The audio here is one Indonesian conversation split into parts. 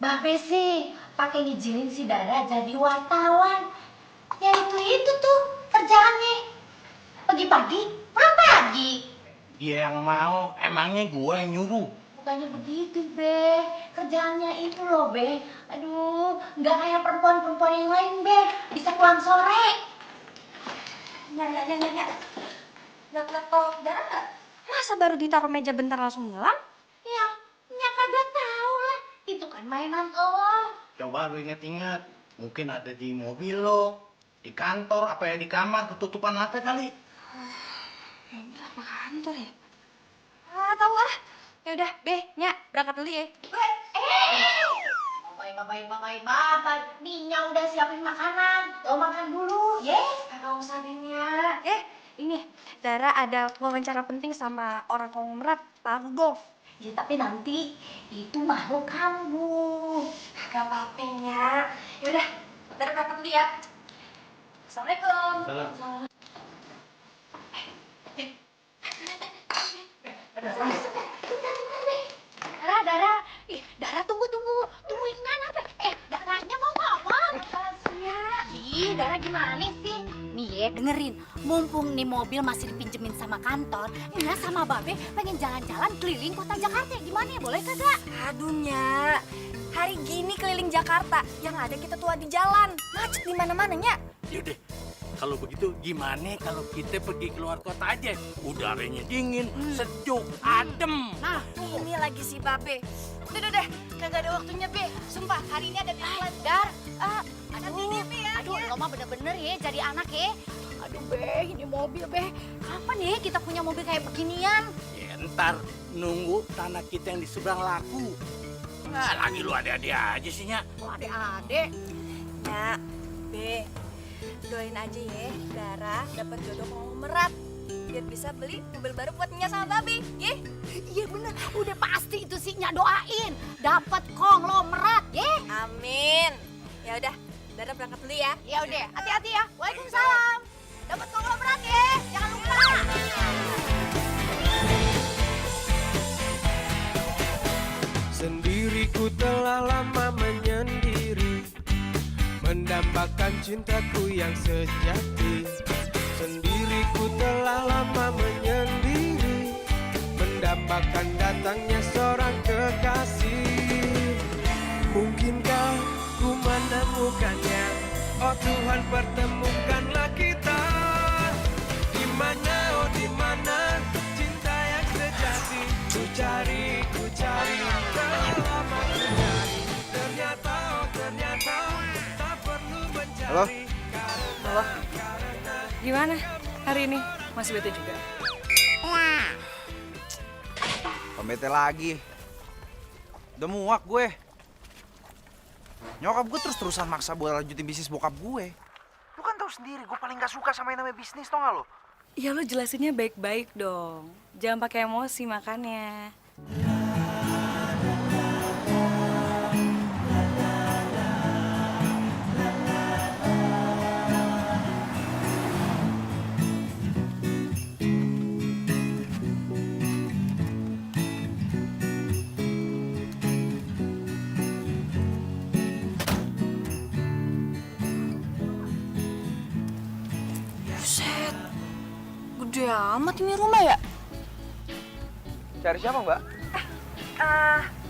Babe sih pakai ngizinin si Dara jadi wartawan. Ya itu tuh kerjaannya. Pagi-pagi, pulang pagi. Dia yang mau, emangnya gue yang nyuruh. Bukannya begitu, Be. Kerjaannya itu loh, Be. Aduh, nggak kayak perempuan-perempuan yang lain, Be. Bisa pulang sore. Nyak. Nggak kalau Dara nggak? Masa baru ditaruh meja bentar langsung ngilang? Ya, kagak tahu lah. Itu kan mainan lo. Coba lu inget-inget, mungkin ada di mobil lo, di kantor, apa ya di kamar, ketutupan mata kali. Mobil apa kantor ya? Ah, tahu ah. Ya udah, Be, Nyak, berangkat dulu ya. Bapak, Ninya udah siapin makanan. Lo makan dulu, ye. Kagak usah deh, Nyak. Ini, Dara ada wawancara penting sama orang konglomerat, Pak Rudolf. Ya tapi nanti itu makhluk kamu. Gak apa-apa, Nyak. Ya udah, Dara berangkat dulu ya. Assalamualaikum. Salam. Dara. Ih, Dara tunggu. Tungguin mana, Pe? Daranya mau ngomong. Ih, Dara gimana sih? Nih ya, dengerin. Mumpung nih mobil masih dipinjemin sama kantor, Nia sama Babe pengen jalan-jalan keliling kota Jakarta. Gimana ya, boleh kagak? Aduh, Nyak. Hari gini keliling Jakarta, yang ada kita tua di jalan. Macet di mana-mana, Nyak. Yaudah, kalau begitu gimana kalau kita pergi keluar kota aja? Udaranya dingin, sejuk, adem. Nah, ini lagi si Babe. Udah, kagak ada waktunya, Be. Sumpah, hari ini ada deadline. Aduh, lo mah bener-bener ya jadi anak ya. Aduh, Be, ini mobil, Be. Kapan ya kita punya mobil kayak beginian? Ya ntar nunggu tanah kita yang di seberang laku. Nah, lagi lu ada-ada aja sih, Nyak. Oh, adek-adek. Nyak, Be, doain aja ya, Dara dapat jodoh konglomerat. Biar bisa beli mobil baru buat Nya sama Babe, ye? Iya bener, udah pasti itu sih Nya doain. Dapat konglomerat, ye. Amin. Ya udah, Dara berangkat dulu ya. Ya udah, hati-hati ya. Waalaikumsalam. Dapat konglomerat ya, jangan lupa. Sendiriku telah lama menyendiri, mendambakan cintaku yang sejati. Sendiriku telah lama menyendiri, mendambakan datangnya seorang kekasih. Mungkinkah ku menemukannya? Oh Tuhan, pertemukanlah kita. Di mana, oh di mana cinta yang sejati? Ku cari, lama ku cari. Ternyata, oh ternyata tak perlu mencari. Halo? Halo, gimana hari ini? Masih bete juga? Pembete lagi. Udah muak gue. Nyokap gue terus-terusan maksa buat lanjutin bisnis bokap gue. Lu kan tahu sendiri, gue paling gak suka sama yang namanya bisnis, tau gak lo? Ya lo jelasinnya baik-baik dong. Jangan pakai emosi makannya. Buset, gede amat ini rumah ya? Cari siapa, Mbak?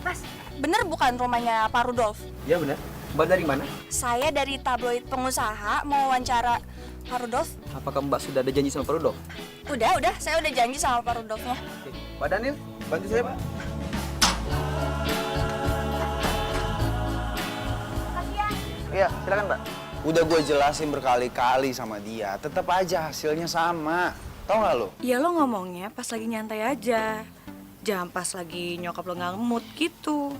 Mas, bener bukan rumahnya Pak Rudolf? Iya bener. Mbak dari mana? Saya dari tabloid pengusaha mau wawancara Pak Rudolf. Apakah Mbak sudah ada janji sama Pak Rudolf? Udah, saya udah janji sama Pak Rudolfnya. Pak Daniel, bantu saya, Pak. Iya, silakan, Mbak. Udah gue jelasin berkali-kali sama dia, tetap aja hasilnya sama. Tahu nggak lo? Ya lo ngomongnya pas lagi nyantai aja. Jangan pas lagi nyokap lo nggak mood gitu.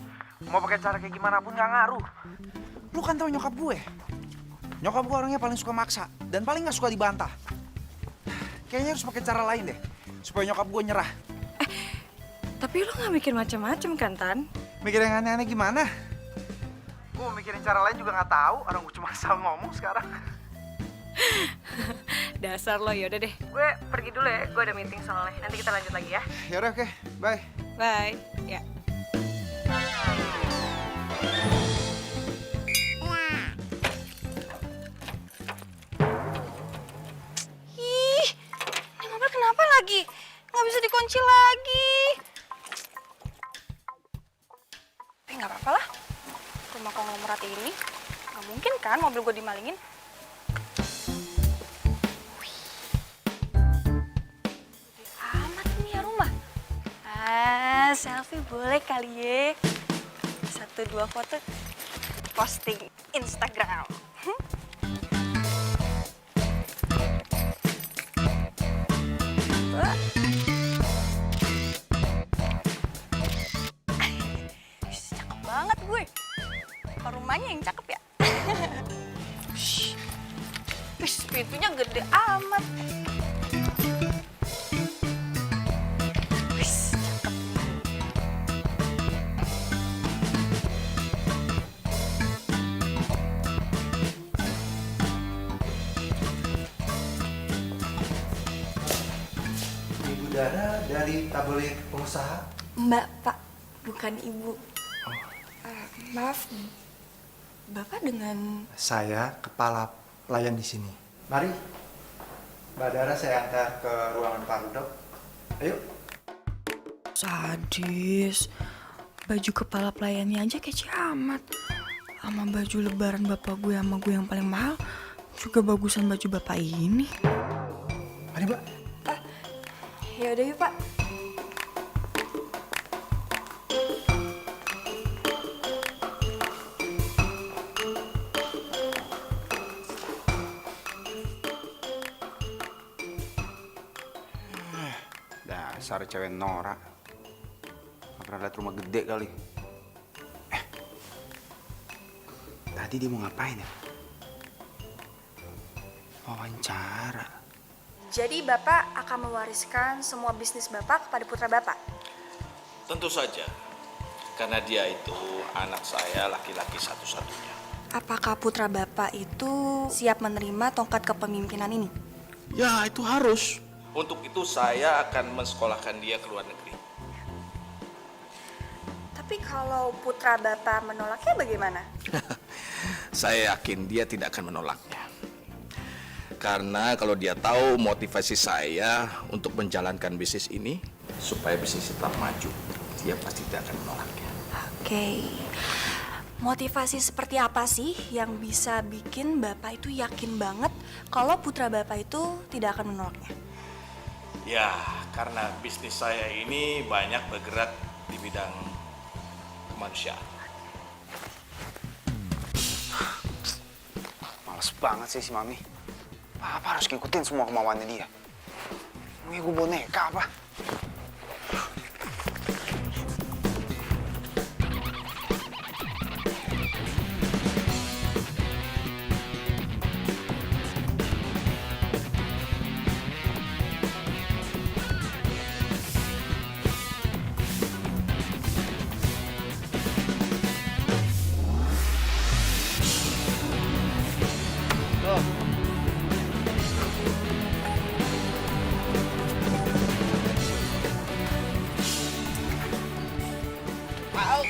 Mau pakai cara kayak gimana pun nggak ngaruh. Lu kan tahu nyokap gue. Nyokap gue orangnya paling suka maksa dan paling nggak suka dibantah. Kayaknya harus pakai cara lain deh, supaya nyokap gue nyerah. Tapi lo nggak mikir macam-macam kan, Tan? Mikir yang aneh-aneh gimana? Gue mau mikirin cara lain juga nggak tahu. Orang gue cuma asal ngomong sekarang. Dasar lo, yaudah deh. Gue pergi dulu ya, gue ada meeting soalnya. Nanti kita lanjut lagi ya. Yaudah, oke. Bye. Bye. Ya. konglomerat ini. Gak mungkin kan mobil gue dimalingin. Wih. Gede amat nih ya rumah. Selfie boleh kali ya. 1-2 foto posting Instagram. Wah. Cakep banget gue. Rumahnya yang cakep ya. Wih, pintunya gede amat. Wih, cakep. Ibu Dara dari tabloid pengusaha. Mbak, Pak, bukan Ibu. Maaf, Bapak dengan... Saya kepala pelayan di sini. Mari, Mbak Dara saya antar ke ruangan Pak Rudolf. Ayo. Sadis. Baju kepala pelayannya aja kece amat. Sama baju lebaran bapak gue sama gue yang paling mahal juga bagusan baju bapak ini. Mari, Mbak. Ya udah yuk, Pak. Dasar cewek norak. Gak pernah lihat rumah gede kali. Tadi dia mau ngapain ya? Wawancara. Jadi Bapak akan mewariskan semua bisnis Bapak kepada putra Bapak? Tentu saja, karena dia itu anak saya laki-laki satu-satunya. Apakah putra Bapak itu siap menerima tongkat kepemimpinan ini? Ya, itu harus. Untuk itu saya akan mensekolahkan dia ke luar negeri. Tapi kalau putra Bapak menolaknya bagaimana? Saya yakin dia tidak akan menolaknya. Karena kalau dia tahu motivasi saya untuk menjalankan bisnis ini, supaya bisnis tetap maju, dia pasti tidak akan menolaknya. Oke. Motivasi seperti apa sih yang bisa bikin Bapak itu yakin banget kalau putra Bapak itu tidak akan menolaknya? Ya, karena bisnis saya ini banyak bergerak di bidang kemanusiaan. Males banget sih si Mami. Apa harus ngikutin semua kemauannya dia? Emangnya gue boneka apa?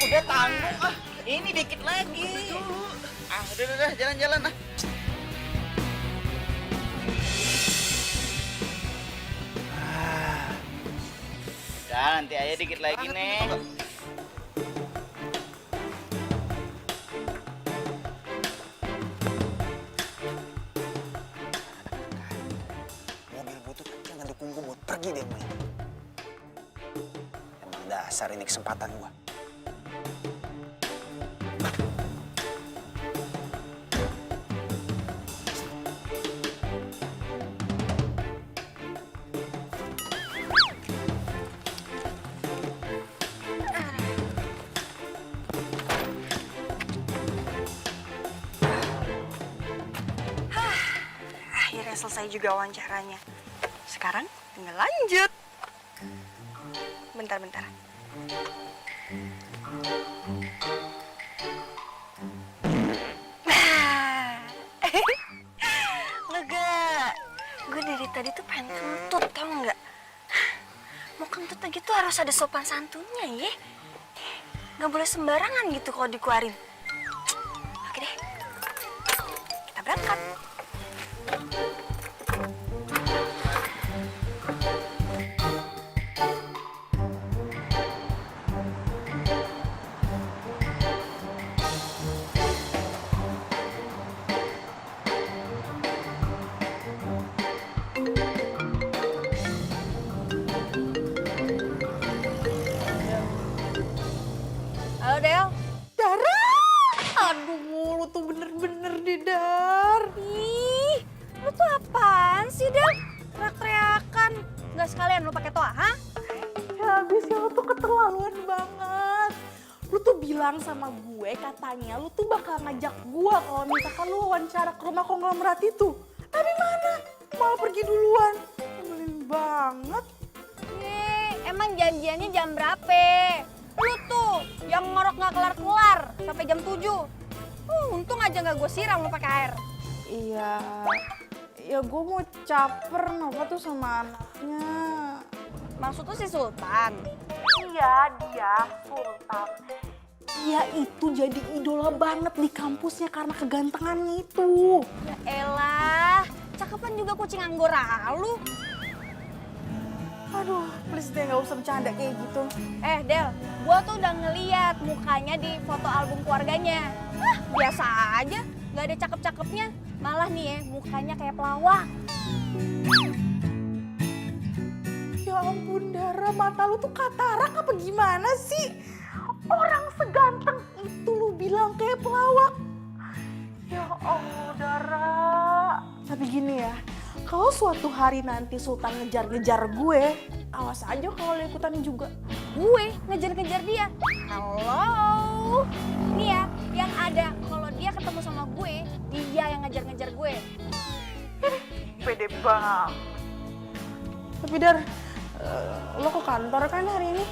Udah tanggung ah, ini dikit lagi. Udah, jalan-jalan ah. Udah, nanti aja dikit lagi, Neng. Mobil butut jangan dukung gue buat pergi deh main. Emang dasar ini kesempatan gue. Akhirnya selesai juga wawancaranya. Sekarang tinggal lanjut. Bentar. Lega. Gue dari tadi tuh pengen kentut, tau nggak? Mau kentut aja tuh harus ada sopan santunnya ya. Nggak boleh sembarangan gitu kalau dikeluarin. Oke deh, kita berangkat. kamu tuh bener-bener Dar. Ih, lu tuh apaan sih, Del? Teriak-teriakan. Nggak sekalian lu pakai toa, ha? Ya habis ya, lu tuh keterlaluan banget. Lu tuh bilang sama gue katanya lu tuh bakal ngajak gue kalau misalkan lu wawancara ke rumah konglomerat itu. Tapi mana? Malah pergi duluan. Nyebelin banget. Emang janjiannya jam berapa? Lu tuh yang ngorok nggak kelar-kelar sampai jam 7. Untung aja nggak gue siram lu pakai air. Iya, ya gue mau caper Nova tuh sama anaknya. Maksud tuh si Sultan? Iya, dia Sultan. Dia itu jadi idola banget di kampusnya karena kegantengannya itu. Ya elah, cakepan juga kucing anggora lu. Aduh, please deh gak usah bercanda kayak gitu. Del, gua tuh udah ngeliat mukanya di foto album keluarganya. Biasa aja, nggak ada cakep-cakepnya. Malah nih ya, mukanya kayak pelawak. Ya ampun Dara, mata lu tuh katarak apa gimana sih? Orang seganteng itu lu bilang kayak pelawak. Ya Allah Dara. Tapi gini ya, kalau suatu hari nanti Sultan ngejar-ngejar gue, awas aja kalau lu ikutan juga. Gue ngejar-ngejar dia. Halo. Nih ya, yang ada kalau dia ketemu sama gue, dia yang ngejar-ngejar gue. Pede banget. Tapi Dar, lo ke kantor kan hari ini?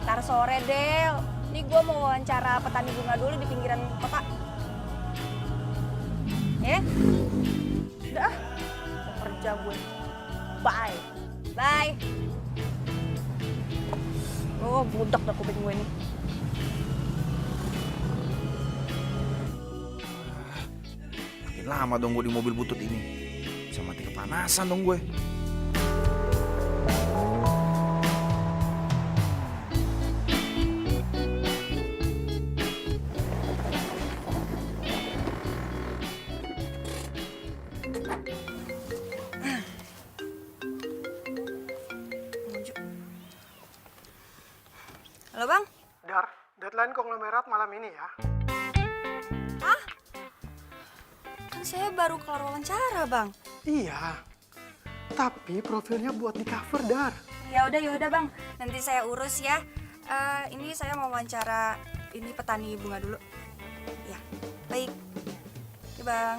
Ntar sore, Del. Nih gue mau wawancara petani bunga dulu di pinggiran kota. Ya? Udah ah, mau kerja gue. Bye. Bye. Oh, budak dah kuping gue nih. Makin lama dong gue di mobil butut ini. Bisa mati kepanasan dong gue. Halo, Bang. Dar, deadline konglomerat malam ini ya. Kan saya baru kelar wawancara, Bang. Iya, tapi profilnya buat di cover, Dar. Ya udah, Bang. Nanti saya urus ya. Ini saya mau wawancara ini petani bunga dulu. Ya, baik. Oke, Bang.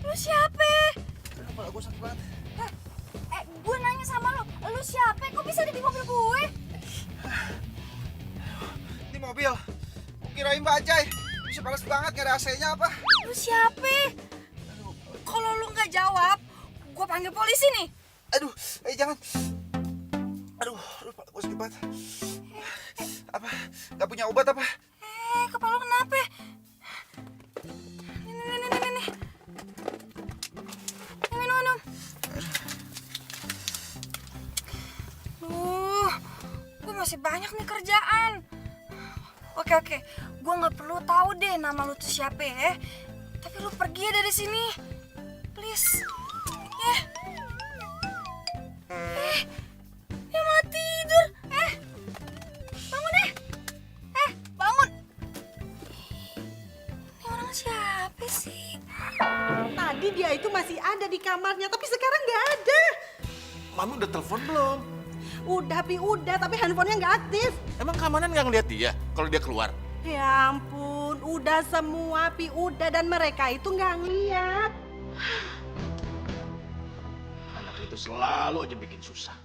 Lu siapa? Kepala gue sakit banget. Gue nanya sama lu. Lu siapa? Kok bisa ada di mobil gue? Di mobil. Kirain bajai. Bisa panas banget, gak ada AC-nya apa? Lu siapa? Kalau lu nggak jawab, gue panggil polisi nih. Aduh, jangan. Aduh, kepala gue sakit banget. Apa? Gak punya obat apa? Kepala lu kenapa? Nih. Minum. Gue masih banyak nih kerjaan. Oke. Gue nggak perlu tahu deh nama lu tuh siapa ya. Tapi lu pergi ya dari sini. Please. Dia malah tidur. Bangun deh. Bangun. Ini orang siapa sih? Tadi dia itu masih ada di kamarnya, tapi sekarang nggak ada. Mami udah telepon belum? Udah, tapi handphonenya nggak aktif. Emang keamanan nggak ngeliat dia kalau dia keluar? Ya ampun, udah semua, udah, dan mereka itu nggak ngeliat. Anak itu selalu aja bikin susah.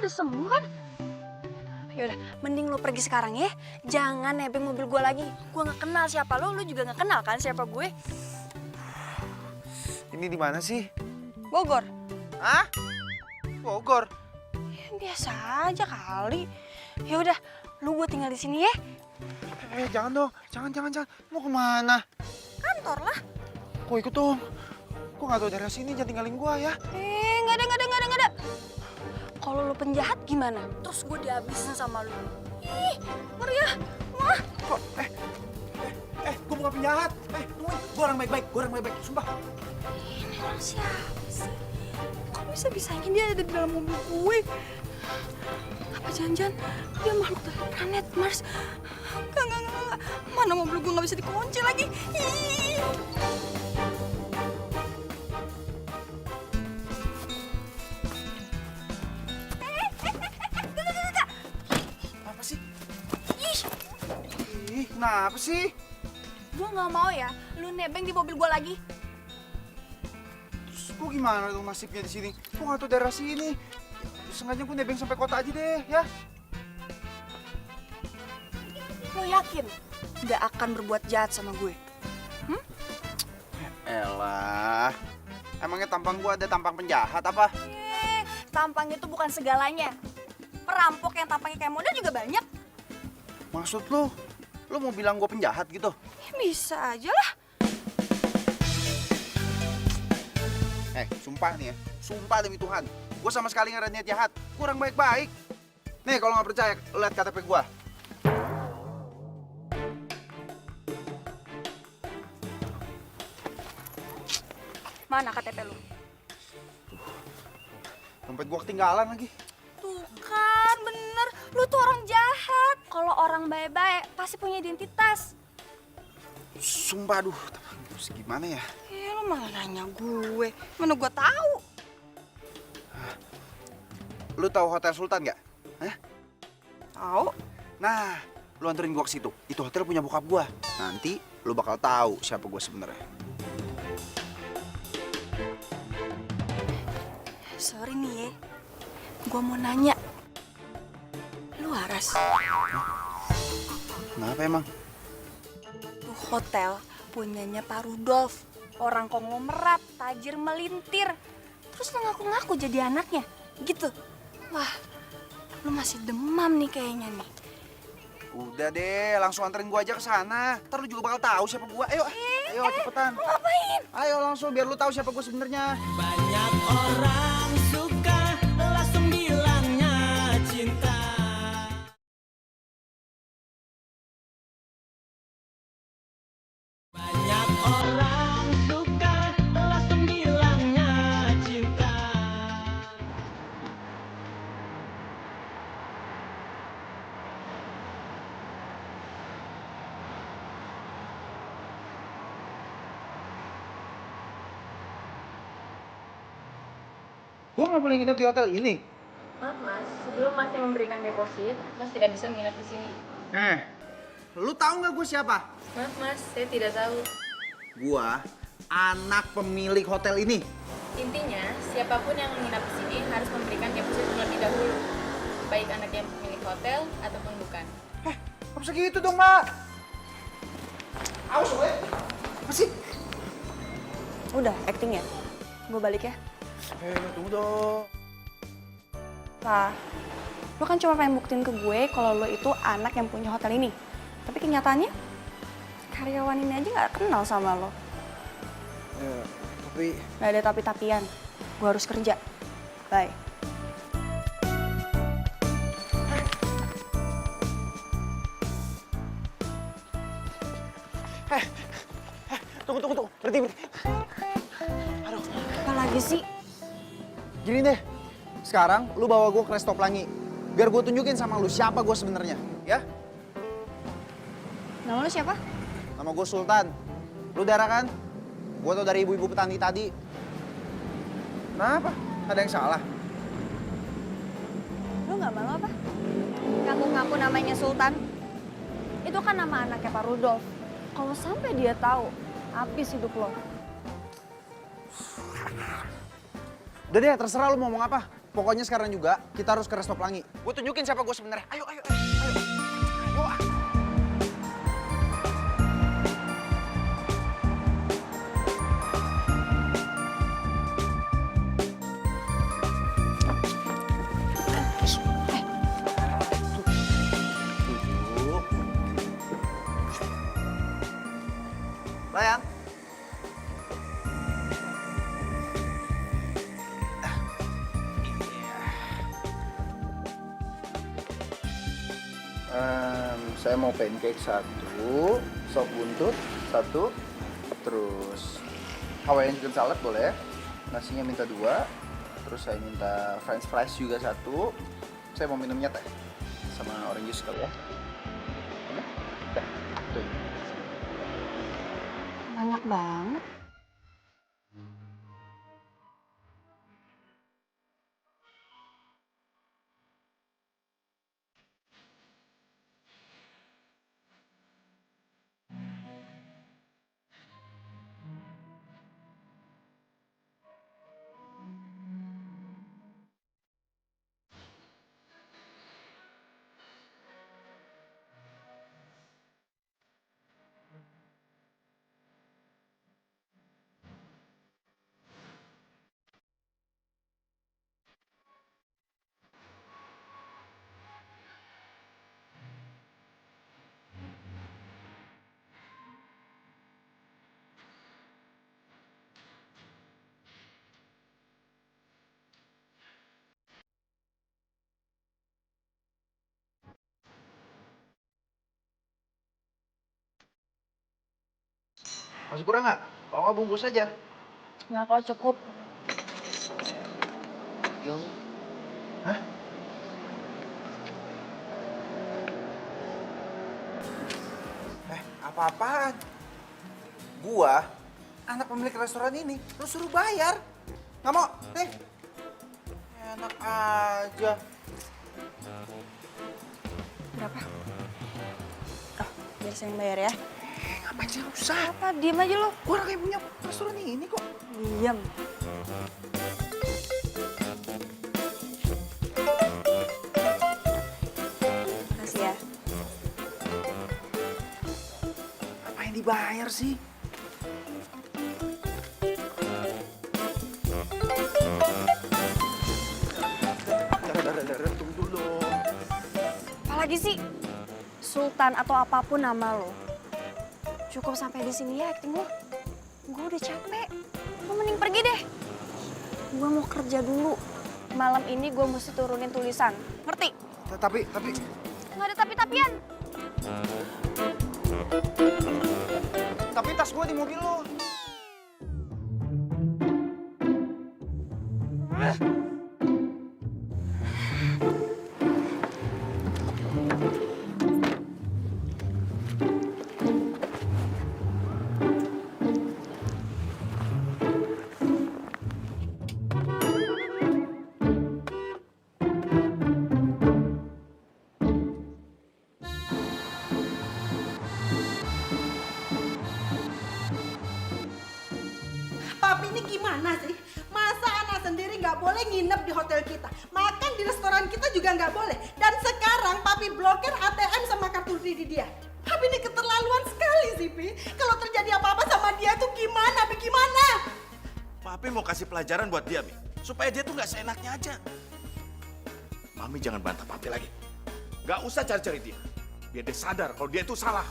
udah sembuh kan? Yaudah, mending lo pergi sekarang ya. Jangan nebeng mobil gue lagi. Gue nggak kenal siapa lo juga nggak kenal kan siapa gue. Ini di mana sih? Bogor. Hah? Bogor? Ya, biasa aja kali. Ya udah, lu gue tinggal di sini ya. Jangan dong, jangan. Mau kemana? Kantor lah. Kok ikut dong? Kok nggak tahu daerah sini, jangan tinggalin gua ya. Nggak ada. Kalau lu penjahat gimana? Terus gue dihabisin sama lu. Ih, ngeri ya. Wah. Kok, gua bukan penjahat. Tungguin, gua orang baik-baik, sumpah. Ini orang siapa sih? Kok bisa-bisanya dia ada di dalam mobil gue? Apa jangan-jangan dia makhluk dari planet Mars? Enggak. Mana mobil gue nggak bisa dikunci lagi? Ih. Apa sih? Ih, kenapa sih? Gue nggak mau ya, lu nebeng di mobil gue lagi. Terus gua gimana dong nasibnya di sini? Gua nggak tahu daerah sini. Sengaja gua nebeng sampai kota aja deh, ya. Lo yakin nggak akan berbuat jahat sama gue? Elah, emangnya tampang gua ada tampang penjahat apa? Tampang itu bukan segalanya. Perampok yang tampangnya kayak model juga banyak. Maksud lu mau bilang gua penjahat gitu? Ya, bisa aja lah. Sumpah nih ya, sumpah demi Tuhan, gua sama sekali nggak ada niat jahat. Gua orang baik-baik. Nih kalau nggak percaya, lu lihat KTP gua. Mana KTP lu? Dompet gua ketinggalan lagi. Tuh kan, bener. Lu tuh orang jahat. Kalau orang baik-baik pasti punya identitas. Sumpah, aduh, terus gimana ya? Lu malah nanya gue. Mana gue tahu? Lu tahu Hotel Sultan nggak? Hah? Tahu. Nah, lu anterin gua ke situ. Itu hotel punya bokap gua. Nanti lu bakal tahu siapa gua sebenarnya. Sorry nih ya. Gue mau nanya. Lu waras? Kenapa emang? Tuh hotel punyanya Pak Rudolf. Orang konglomerat, tajir melintir. Terus lu ngaku-ngaku jadi anaknya. Gitu. Wah, lu masih demam nih kayaknya nih. Udah deh, langsung anterin gua aja ke sana. Ntar lu juga bakal tahu siapa gua. Ayo, cepetan. Lu ngapain? Ayo langsung biar lu tahu siapa gua sebenarnya. Banyak orang suka langsung bilangnya cinta. Banyak orang suka langsung bilangnya cinta. Gua nggak boleh nginep di hotel ini. Maaf mas, sebelum masih memberikan deposit, mas tidak bisa menginap di sini. Lu tahu nggak gua siapa? Maaf mas, saya tidak tahu. Gua anak pemilik hotel ini. Intinya, siapapun yang menginap di sini harus memberikan deposit terlebih dahulu. Baik anak yang pemilik hotel ataupun bukan. Gak bisa gitu dong, Mbak. Awas, gue. Apa sih? Udah, acting ya? Gue balik ya. Tunggu dong. Pak, lo kan cuma pengen buktiin ke gue kalau lo itu anak yang punya hotel ini. Tapi kenyataannya, karyawan ini aja nggak kenal sama lo. Ya, tapi... Gak ada tapi-tapian. Gue harus kerja. Bye. Tunggu. Berhenti. Aduh, apa lagi sih? Gini deh, sekarang lu bawa gue ke Resto Pelangi. Biar gue tunjukin sama lu siapa gue sebenarnya, ya? Nama lo siapa? Nama gue Sultan. Lu darah kan? Gue tau dari ibu-ibu petani tadi. Kenapa? Ada yang salah? Lo nggak malu apa? Ngaku-ngaku namanya Sultan. Itu kan nama anaknya Pak Rudolf. Kalau sampai dia tahu, habis hidup lo. Udah deh, terserah lu mau ngomong apa. pokoknya sekarang juga kita harus ke Resto Pelangi. Gue tunjukin siapa gue sebenarnya. Ayo. Ayo. Ah. Layang. Saya mau pancake 1, sop buntut 1, terus Hawaiian chicken salad boleh, nasinya minta 2, terus saya minta french fries juga 1, saya mau minumnya teh sama orange juice kali ya. Mana? Teh, tuh. Banyak banget. Masih kurang nggak? Kalau nggak bungkus aja. Nggak kok, cukup. Hah? Apa-apaan? Gua, anak pemilik restoran ini, lu suruh bayar. Nggak mau? Nih. Enak aja. Berapa? Oh, biar saya yang bayar ya. Ngapain sih? Nggak usah. Apa? Diem aja lo. Gua orang yang punya restoran ini kok. Diam. Makasih ya. Ngapain dibayar sih? Dar, tunggu dulu. Apalagi sih? Sultan atau apapun nama lo. Cukup sampai di sini ya acting lo. Gue udah capek. Lo mending pergi deh. Gue mau kerja dulu. Malam ini gue mesti turunin tulisan. Ngerti? Tapi... Nggak ada tapi-tapian. Tapi tas gue di mobil lo. Papi ini gimana sih? Masa anak sendiri nggak boleh nginep di hotel kita? Makan di restoran kita juga nggak boleh. Dan sekarang papi blokir ATM sama kartu kredit dia. Papi ini keterlaluan sekali sih, Pi. Kalau terjadi apa-apa sama dia tuh gimana, Pi? Gimana? Papi mau kasih pelajaran buat dia, Mi. Supaya dia tuh nggak seenaknya aja. Mami jangan bantah Papi lagi. Nggak usah cari-cari dia. Biar dia sadar kalau dia itu salah.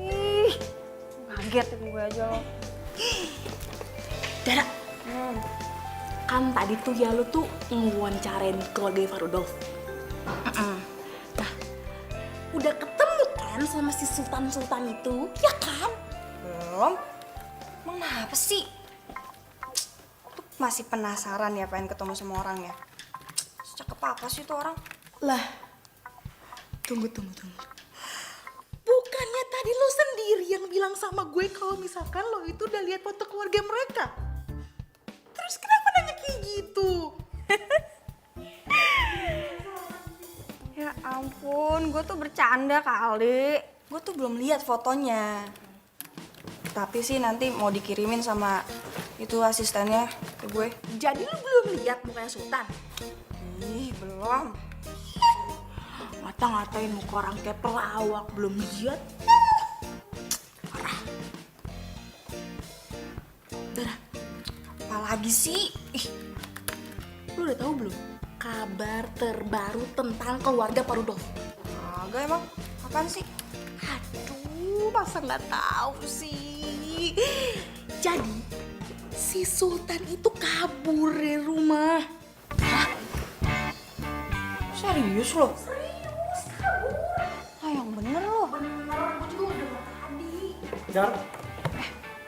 Ih, kaget gue aja lo. Dara, kan tadi tuh ya lu tuh ngewawancarain keluarga Pak Rudolf. Nah, udah ketemu kan sama si Sultan-Sultan itu, ya kan? Belum. Emang kenapa sih? Tuh masih penasaran ya pengen ketemu sama orangnya. Secakep apa sih tuh orang? Lah, tunggu. Bukannya sendiri yang bilang sama gue kalau misalkan lo itu udah lihat foto keluarga mereka. Terus kenapa nanya kayak gitu? Ya ampun, gue tuh bercanda kali. Gue tuh belum lihat fotonya. Tapi sih nanti mau dikirimin sama itu asistennya ke gue. Jadi lo belum lihat mukanya Sultan? Ih, belum. Ngata-ngatain muka orang kayak pelawak, belum lihat. Parah. Dara, Apalagi sih? Ih, lo udah tahu belum kabar terbaru tentang keluarga Pak Rudolf? agak emang. Apaan sih? Aduh, masa nggak tahu sih? Jadi, si Sultan itu kabur dari rumah. Serius lo? Serius, kabur. Ah, yang bener lo. Bener, gue juga udah tadi. Dar,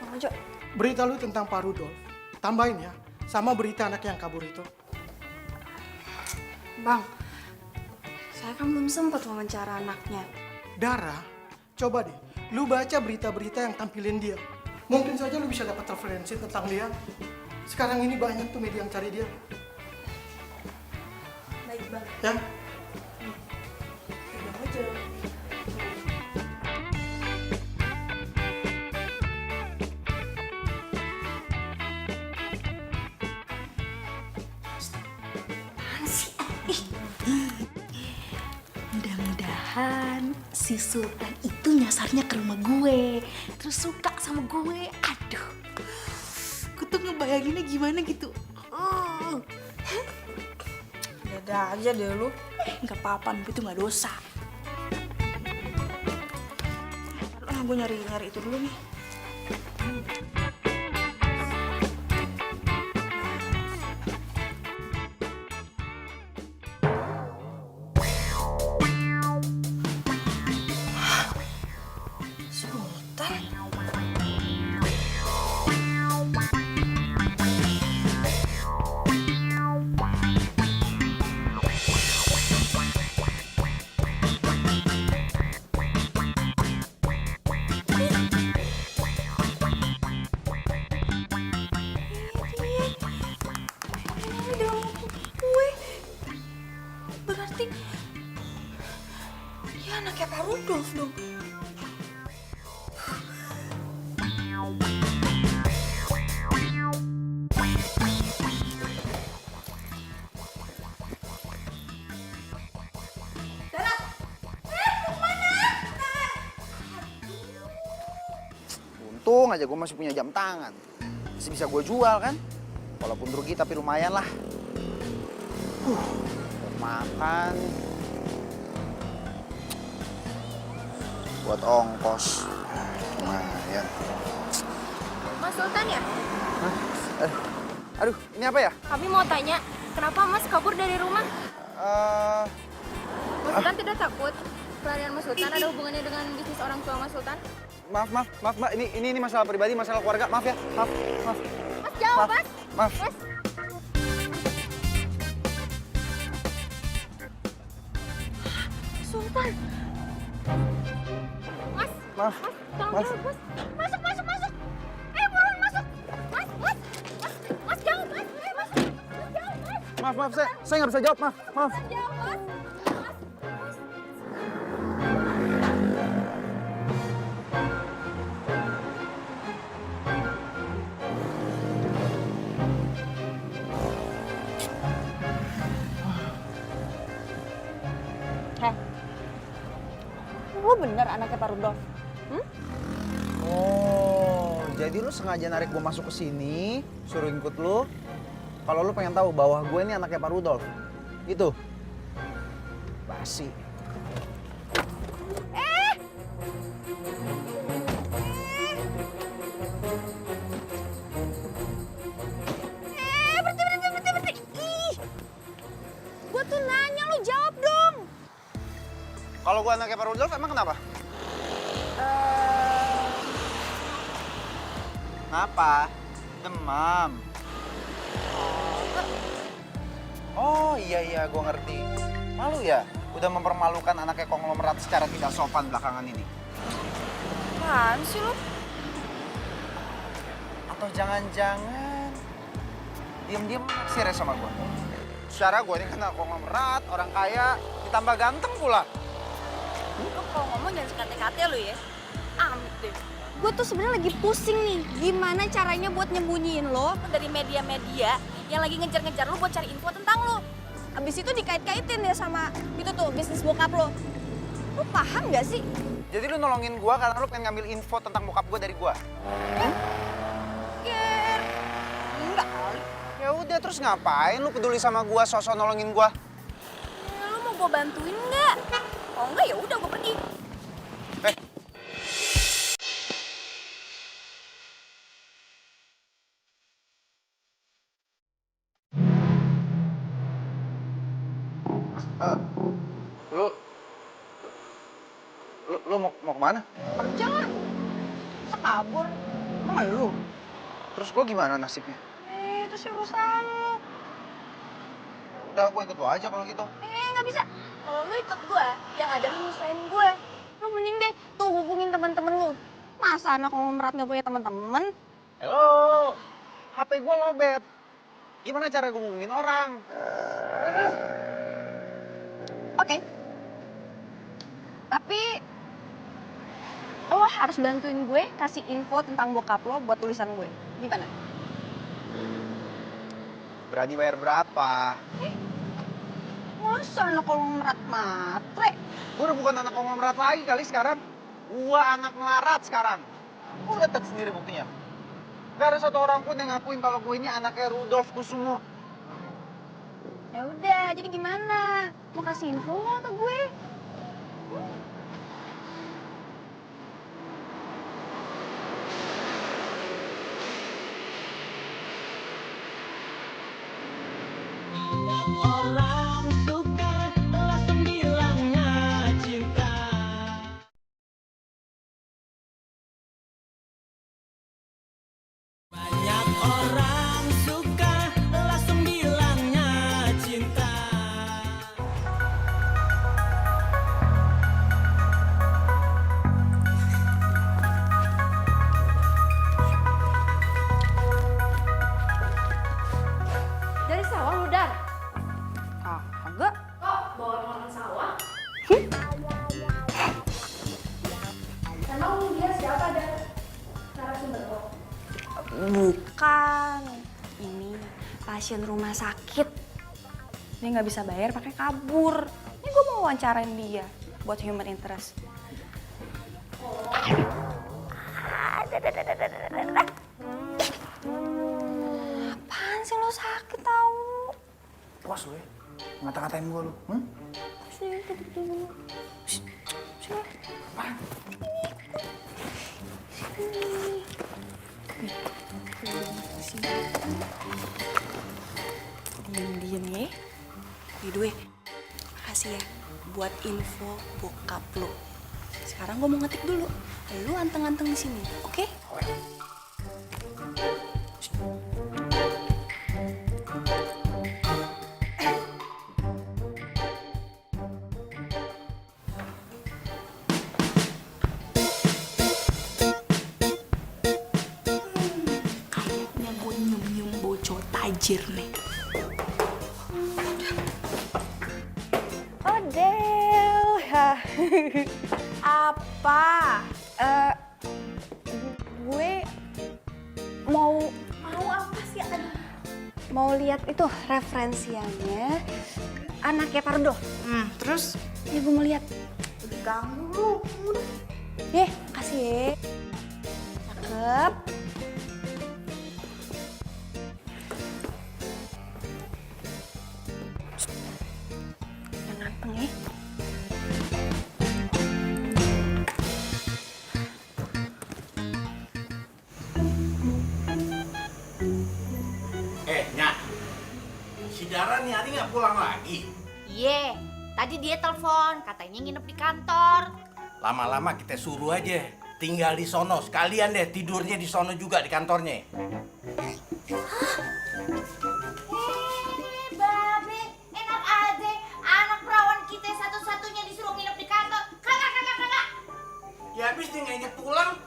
Bang Ojo. berita lu tentang Pak Rudolf. Tambahin ya, sama berita anak yang kabur itu. Bang, saya kan belum sempat wawancara anaknya. Dara, coba deh, lu baca berita-berita yang tampilin dia. Mungkin saja lu bisa dapat referensi tentang dia. Sekarang ini banyak tuh media yang cari dia. Baik, Bang. Ya, Bang Ojo. Mudah-mudahan si Sultan itu nyasarnya ke rumah gue, terus suka sama gue. Aduh, gue tuh ngebayanginnya gimana gitu. Beda aja deh lu. Nggak apa-apa, tapi itu nggak dosa. Gue nyari itu dulu nih. Sultan. Berarti dia anaknya Pak Rudolf dong. Untung aja gue masih punya jam tangan. Masih bisa gue jual kan? Walaupun rugi tapi lumayan lah. Makan. Buat ongkos. Lumayan. Mas Sultan ya? Aduh, ini apa ya? Kami mau tanya, kenapa Mas kabur dari rumah? Mas Sultan tidak takut pelarian Mas Sultan ada hubungannya dengan bisnis orang tua Mas Sultan? Maaf, Mbak. Ini masalah pribadi, masalah keluarga. Maaf ya. Maaf. Mas jawab, Mas. Maaf. Mas. Sultan. Mas. Maaf. Mas, tolong Mas. jawab, Mas. Masuk. Buruan masuk. Mas. Mas jawab, Mas. Masuk. Mas jawab, Mas. Maaf, saya nggak bisa jawab, maaf. Mas jawab, Mas. Lo bener anaknya Pak Rudolf? Oh, jadi lu sengaja narik gue masuk ke sini, suruh ikut lu. Kalau lu pengen tahu bahwa gue ini anaknya Pak Rudolf. Gitu. Basi. Berhenti. Ih, gue tuh nanya, lo jawab dong. Kalau gue anaknya Pak Rudolf, emang kenapa? Kenapa? Demam. Oh iya, gue ngerti. Malu ya? Udah mempermalukan anaknya konglomerat secara tidak sopan belakangan ini. Apaan sih lu? Atau jangan-jangan diam-diam naksir ya sama gue? Secara gue ini kena konglomerat, orang kaya, ditambah ganteng pula. Lu kalau ngomong jangan sekate-kate lu ya. Amit deh. Gue tuh sebenarnya lagi pusing nih, gimana caranya buat nyembunyiin lo dari media-media yang lagi ngejar-ngejar lo buat cari info tentang lo. Abis itu dikait-kaitin ya sama itu tuh bisnis bokap lo. Lo paham gak sih? Jadi lu nolongin gue karena lu pengen ngambil info tentang bokap gue dari gue? Ger, enggak kali. Ya udah, terus ngapain lu peduli sama gue, sosok nolongin gue? Lo mau gue bantuin nggak? Oh enggak ya udah gue pergi. Lu mau kemana? Kerja lah. Masa kabur? Emang lu? Terus gue gimana nasibnya? Itu sih urusan lo. Udah, gue ikut lu aja kalau gitu. Nggak bisa. Kalau lu ikut gue, yang ada lu nyusahin gue. Lu mending deh tuh hubungin temen-temen lu. Masa anak konglomerat nggak punya temen-temen? Halo, HP gue lobet. Gimana cara gue ngomongin orang? Oke. Tapi lo harus bantuin gue kasih info tentang bokap lo buat tulisan gue. Gimana? Berani bayar berapa? Masa anak konglomerat matre? Gue udah bukan anak konglomerat lagi kali sekarang. Gue anak melarat sekarang. Gue lihat sendiri buktinya. Gak ada satu orang pun yang ngakuin kalau gue ini anaknya Rudolf Kusumo. Ya udah, jadi gimana? Mau kasih info nggak ke gue? Orang suka langsung bilangnya cinta. Banyak orang suka langsung bilangnya cinta. Dari sawah lu, Dar? Kagak. Kok bawa orang sawah? Emang dia siapa, Dan? Narasumber lo? Bukan. Ini pasien rumah sakit. Dia nggak bisa bayar pakai kabur. Ini gue mau wawancarain dia buat human interest. Apaan sih lo sakit tau? Puas lu ya? Ngata-ngatain gue lu. Sini, duduk dulu. Sini. Apaan? Diem ya. Nih duit. Makasih ya buat info bokap lo. Sekarang gue mau ngetik dulu. Lu anteng-anteng di sini, oke? Kayaknya gue nyium-nyium bocor tajir nih. Odel. Apa? Gue mau apa sih? Mau lihat itu referensiannya anaknya Pardo. Terus? Ini gue mau lihat. Ganggu lu. Kasih ya. Cakep. Yang ganteng ya. Nyak, si Dara nih hari nggak pulang lagi. Iya, tadi dia telepon, katanya nginep di kantor. Lama-lama kita suruh aja tinggal di sono, sekalian deh tidurnya di sono juga di kantornya. Babe, enak aja. Anak perawan kita satu-satunya disuruh nginep di kantor. Kagak. Ya habis dia nggak pulang,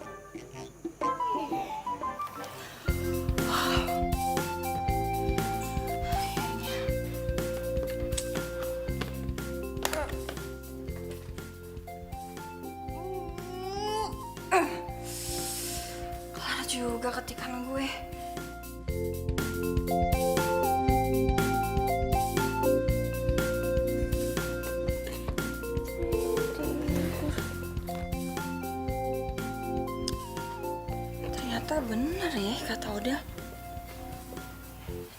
juga ketikan gue. Ternyata bener ya kata Oda.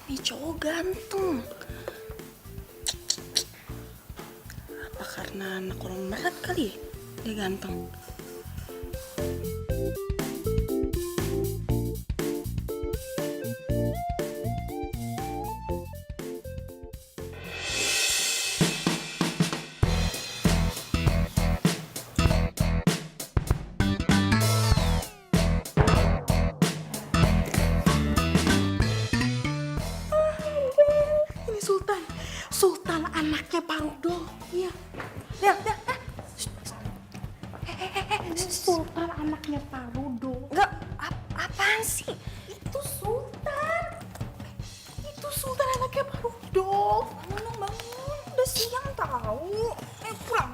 Ini cowok ganteng. Apa karena anak orang berat kali ya? Dia ganteng. Ini Sultan. Sultan anaknya Pak Rudo. Iya. Lihat, lihat. Sultan anaknya Pak Rudo. Enggak, apaan sih? Itu Sultan. Itu Sultan anaknya Pak Rudo. Bangun, bangun. Udah siang tahu. Pulang.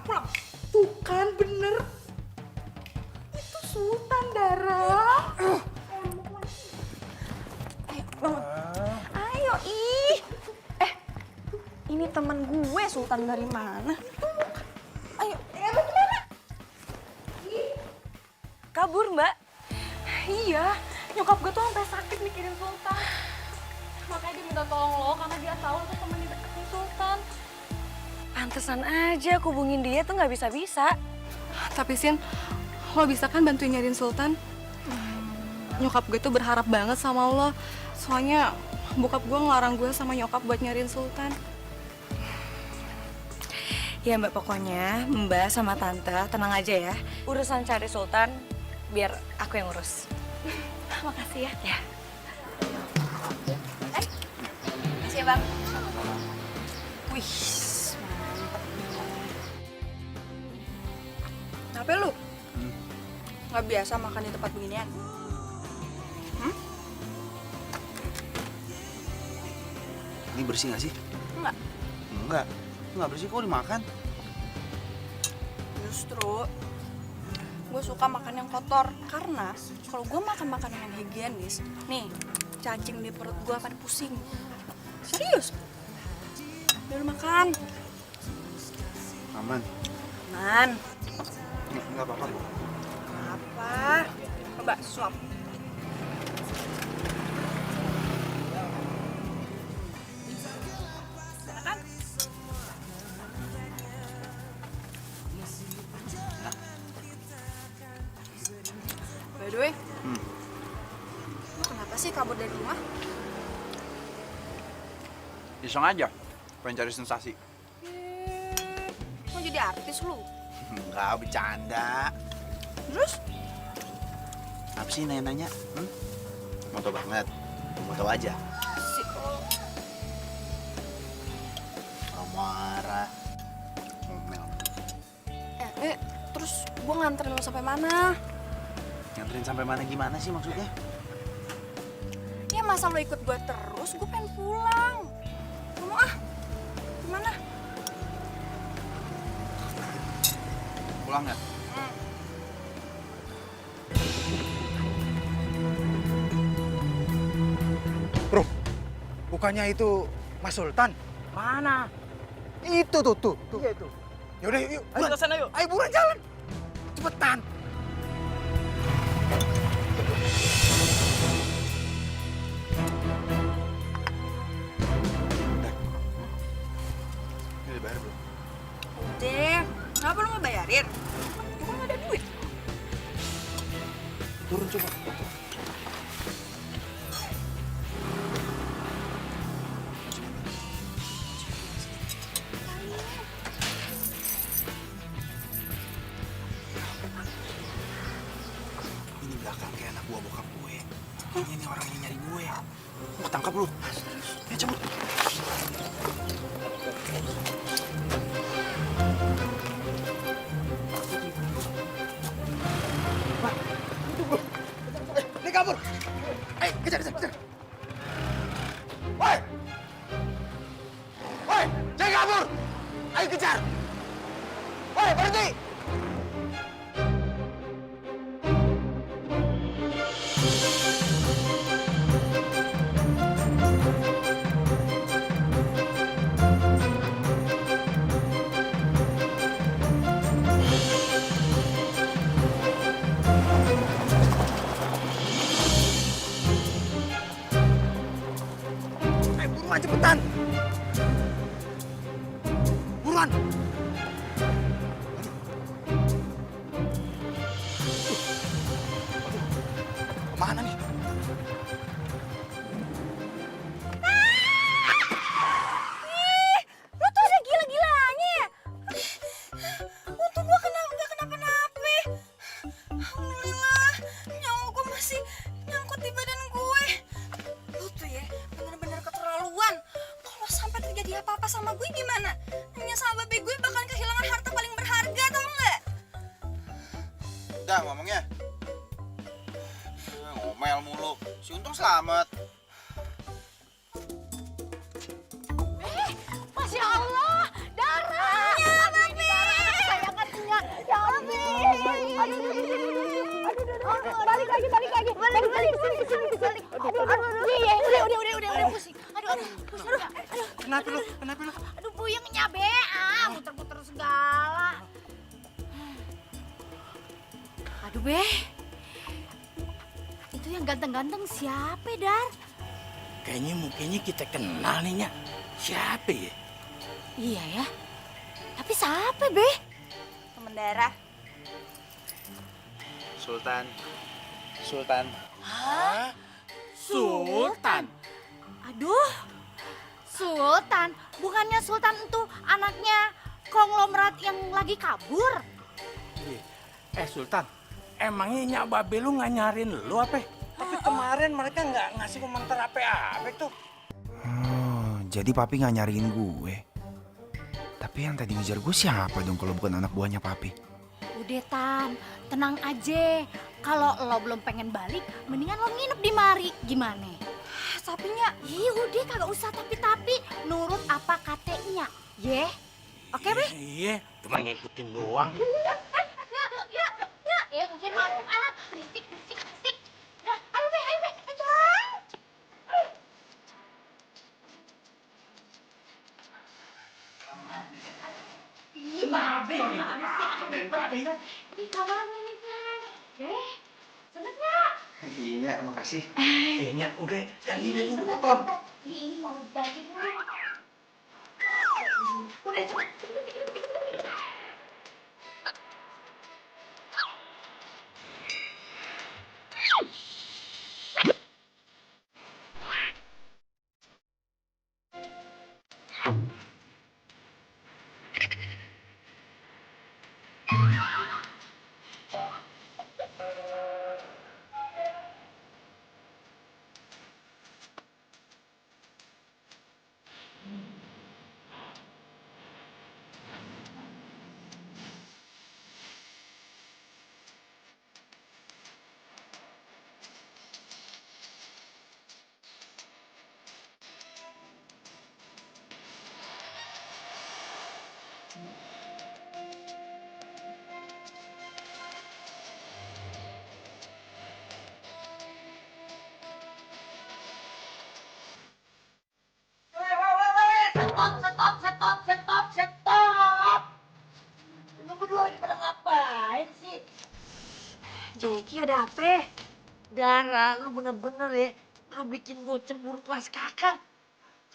Tuh kan bener. Itu Sultan, Dara. Ayo, bangun. Ayo, ih. Ini teman gue, Sultan dari mana? Ayo. Lu kemana? Kabur, Mbak. Iya, nyokap gue tuh sampai sakit mikirin Sultan. Makanya dia minta tolong lo karena dia tahu lo tuh teman di dekatnya Sultan. Pantesan aja aku hubungin dia tuh nggak bisa-bisa. Tapi Sin, lo bisa kan bantuin nyariin Sultan? Nyokap gue tuh berharap banget sama lo. Soalnya bokap gue ngelarang gue sama nyokap buat nyariin Sultan. Ya Mbak, pokoknya Mbak sama Tante tenang aja ya. Urusan cari Sultan biar aku yang urus. Makasih ya. Ya. Makasih ya, Bang. Wih, mantep. Kenapa lu? Nggak biasa makan di tempat beginian? Ini bersih nggak sih? Enggak. Enggak. Nggak bersih kok dimakan. Justru gue suka makan yang kotor karena kalau gue makan makanan yang higienis, nih cacing di perut gue pada pusing. Serius? Udah lu makan? Aman. Man. Nggak apa-apa. Apa? Coba suap. Makan? By the way, lu kenapa sih kabur dari rumah? Iseng aja. Pengen cari sensasi. Mau jadi artis lu? Enggak, bercanda. Terus? Apa sih nanya-nanya? Mau tau banget. Mau tau aja. Si Marah. Ngomel. Terus gue nganterin lo sampai mana? Nganterin sampai mana gimana sih maksudnya? Ya masa lo ikut gue terus, gue pengen pulang. Gak mau ah. Gimana? Pulang ya? Bro, bukannya itu Mas Sultan? Mana? Itu tuh. Iya itu. Yaudah yuk. Ayo ke sana yuk. Ayo buruan jalan. Cepetan. Ini udah bayar belum? Udah, kenapa lo nggak bayarin? Gue kan nggak ada duit. Turun coba. Ini belakang kayak anak buah bokap gue. Kayaknya ini orang yang nyari gue. Mau ketangkap lu. Ya cabut. Ini kabur. Ayo kejar. Woi! Jangan kabur. Ayo kejar. Woi, berhenti. udah ngomongnya. Ngomel mulu. Si Untung selamat. Masya Allah, Dara. Ya, Mami. Kesayangannya. Ya Allah. Balik lagi. Balik. Sini. Udah pusing. Aduh. Kenapa lu? Aduh, puyengnya be. Muter-muter segala. Aduh, be. Itu yang ganteng-ganteng siapa, Dar? Kayaknya mukanya kita kenal nih, Nyak. Siapa ya? Iya ya. Tapi siapa, be? Temen Dara. Sultan. Hah? Sultan? Aduh, Sultan. Bukannya Sultan itu anaknya konglomerat yang lagi kabur? Sultan, emangnya Nyak Babe lu nggak nyariin lu apa? Tapi kemarin mereka nggak ngasih komentar apa-apa tuh. Oh, jadi papi nggak nyariin gue. Tapi yang tadi ngejar gue siapa dong kalau bukan anak buahnya papi? Udah, Tan. Tenang aja. Kalau lo belum pengen balik, mendingan lo nginep di mari. Gimana? Sapinya, udah kagak usah tapi-tapi. Nurut apa katanya. Ye? Oke, be? Iya, cuma ngikutin doang. Ya, mungkin masuk. Berisik. Nah, ayo, be. Ayo. Di kamar ini, Tan. Seneng nggak? Iya, makasih. Nyak, udah, jangan nonton. Ini mau jadi dulu. Udah, cepet. Stop. Lu berdua ini pada ngapain sih? Jeki ada apa? Dara, lu bener-bener ya. Lu bikin gue cemburu kelas kakak.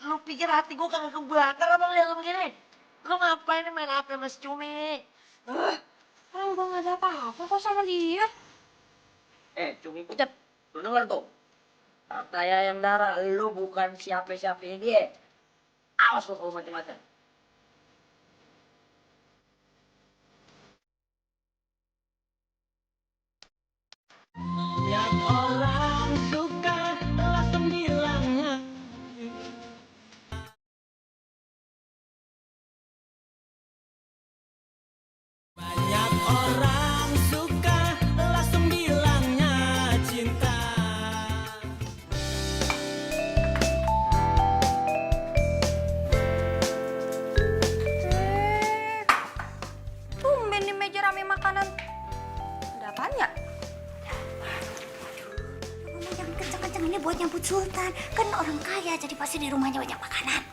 Lu pikir hati gue kagak kebakar apa lihat lu begini? Lu ngapain main HP sama si Cumi? Orang gue gak ada apa-apa kok sama dia. Cumi pucat. Lu denger tuh. Katanya yang Dara, lu bukan siapa-siapa dia. Awas lu kalau macam-macam. Yang orang suka langsung bilangnya. Banyak orang suka langsung bilangnya cinta. Tumben di meja rame makanan. Ada apaan ya? Jangan kenceng-kenceng, ini buat nyambut Sultan. Kan orang kaya, jadi pasti di rumahnya banyak makanan.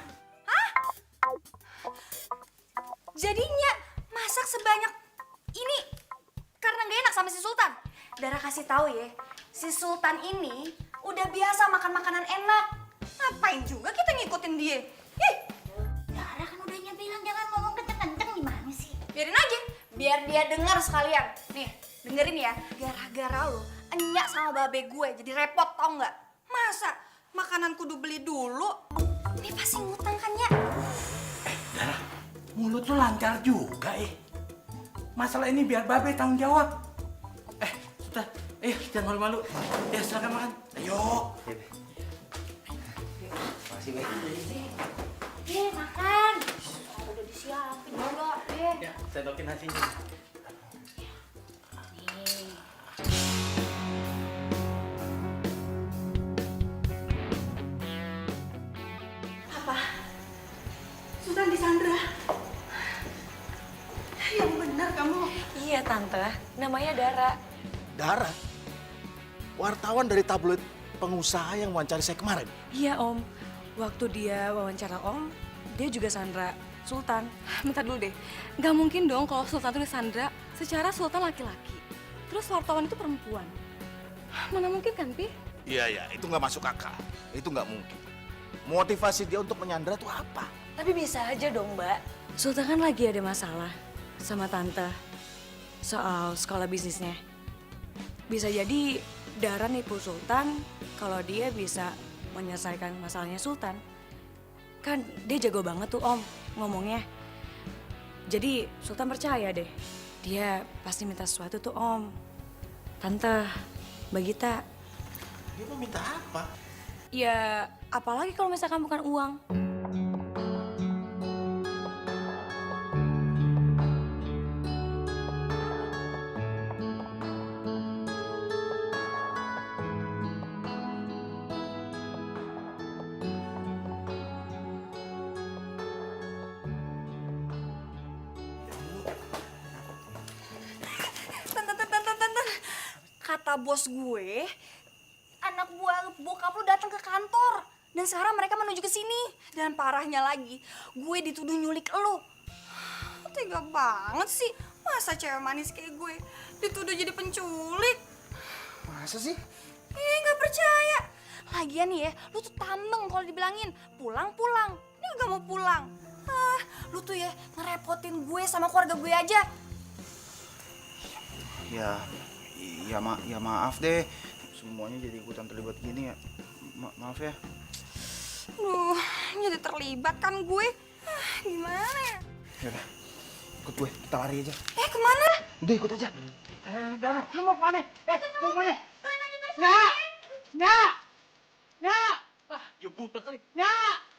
Jadinya masak sebanyak ini karena gak enak sama si Sultan. Dara kasih tahu ya, si Sultan ini udah biasa makan makanan enak. Ngapain juga kita ngikutin dia? Ih, Dara kan udahnya bilang jangan ngomong kenceng-kenceng, gimana sih? biarin aja, biar dia dengar sekalian. Nih, dengerin ya. Gara-gara lo enyak sama babe gue jadi repot, tau nggak? Masa makanan kudu beli dulu? Ini pasti ngutang kan ya? Dara, mulut lu lancar juga Masalah ini biar Babe tanggung jawab. Sudah, ayo jangan malu-malu. Ya silakan makan. Ayo. Makasih, Be. Makan. Udah disiapin juga, Ya, sendokin nasinya. Nih. Iya tante, namanya Dara. Dara? Wartawan dari tabloid pengusaha yang wawancari saya kemarin? Iya om, waktu dia wawancara om, dia juga Sandra Sultan. Bentar dulu deh, nggak mungkin dong kalau Sultan itu Sandra. Secara Sultan laki-laki, terus wartawan itu perempuan. Mana mungkin kan, Pi? Iya, itu nggak masuk akal. Itu nggak mungkin. Motivasi dia untuk menyandra itu apa? Tapi bisa aja dong mbak, Sultan kan lagi ada masalah sama tante soal sekolah bisnisnya. Bisa jadi Dara nipu Sultan kalau dia bisa menyelesaikan masalahnya Sultan. Kan dia jago banget tuh om ngomongnya. Jadi Sultan percaya deh, dia pasti minta sesuatu tuh om. Tante, Mbak Gita. Dia mau minta apa? Ya apalagi kalau misalkan bukan uang. Tante. Kata bos gue, anak buah bokap lu datang ke kantor. Dan sekarang mereka menuju ke sini. Dan parahnya lagi, gue dituduh nyulik lu. Tega banget sih. Masa cewek manis kayak gue dituduh jadi penculik? Masa sih? Nggak percaya. Lagian nih ya, lu tuh tambeng kalau dibilangin pulang-pulang. Ini gak mau pulang. Lu tuh ya ngerepotin gue sama keluarga gue aja. Ya maaf deh. Semuanya jadi ikutan terlibat gini ya. Maaf ya. Duh, jadi terlibat kan gue. Gimana ya? Yaudah, ikut gue. Kita lari aja. Kemana? Udah ikut aja. Dara, lu mau kemana? Mau kemana? Nyak! Ya buta kali. Nyak!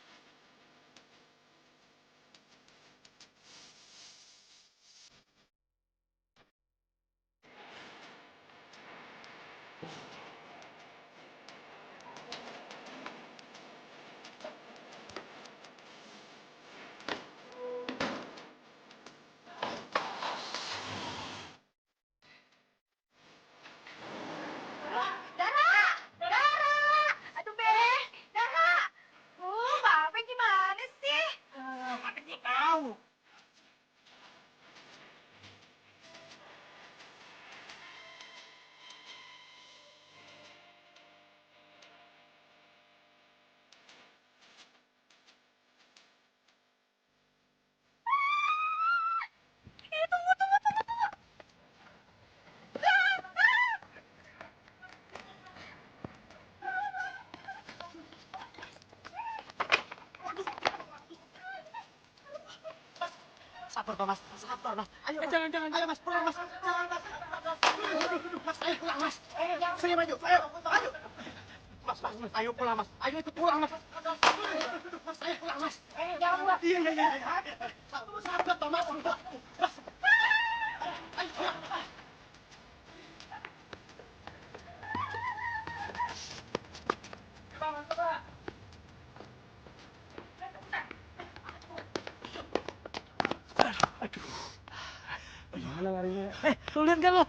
Aduh, Be. Dara. Mbak Be gimana sih? Mati gue tahu. Sabar, Mas. Sabar, Mas. Ayo, jangan, Mas. Pulang, Mas. Jangan, Mas. Duduk, Mas. Ayo pulang, Mas. Saya maju. Ayo. Mas. Ayo pulang, Mas. Ayo ikut pulang, Mas. Duduk, Mas. Ayo pulang, Mas. Jangan, Mas. Iya. Sabar, Mas. Mas. Ayo pulang. Gimana larinya? Lu lihat kan lo?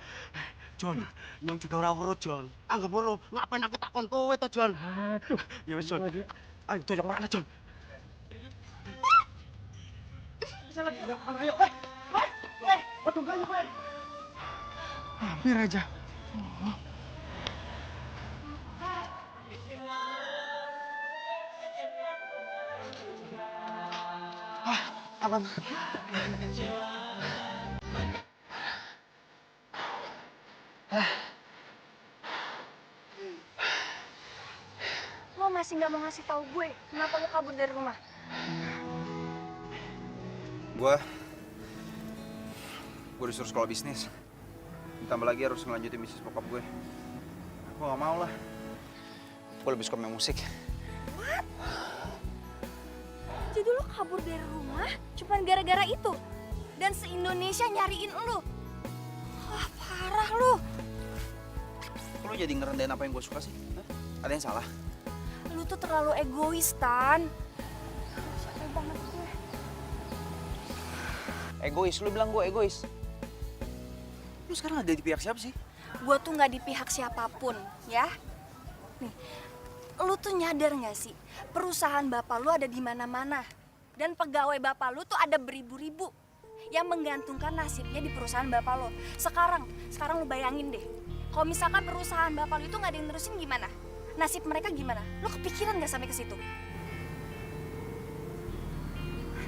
John, yang juga ora urut, John. Anggap ora, ngapain aku takon kowe to, John? Aduh. Ya wis, John. Ayo doyong mana, John? Bisa lagi, ayo. Waduh, ayo, kowe. Hampir aja. Aman. Lo masih nggak mau ngasih tahu gue kenapa lo kabur dari rumah? Gue disuruh sekolah bisnis. Ditambah lagi harus ngelanjutin bisnis bokap gue. Gue gak mau lah. Gue lebih suka main musik. What? Jadi lo kabur dari rumah cuma gara-gara itu? Dan se-Indonesia nyariin lo? Wah, parah lo. Kok lo jadi ngerendahin apa yang gue suka sih? Hah? Ada yang salah? Lu tuh terlalu egois, Tan. Capek banget gue. Egois? Lu bilang gue egois? lu sekarang ada di pihak siapa sih? Gue tuh nggak di pihak siapapun, ya. Nih, lu tuh nyadar nggak sih, perusahaan bapak lu ada di mana-mana, dan pegawai bapak lu tuh ada beribu-ribu yang menggantungkan nasibnya di perusahaan bapak lo. Sekarang lu bayangin deh, kalau misalkan perusahaan bapak lu itu nggak ada yang nerusin gimana? Nasib mereka gimana? Lu kepikiran nggak sampai ke situ?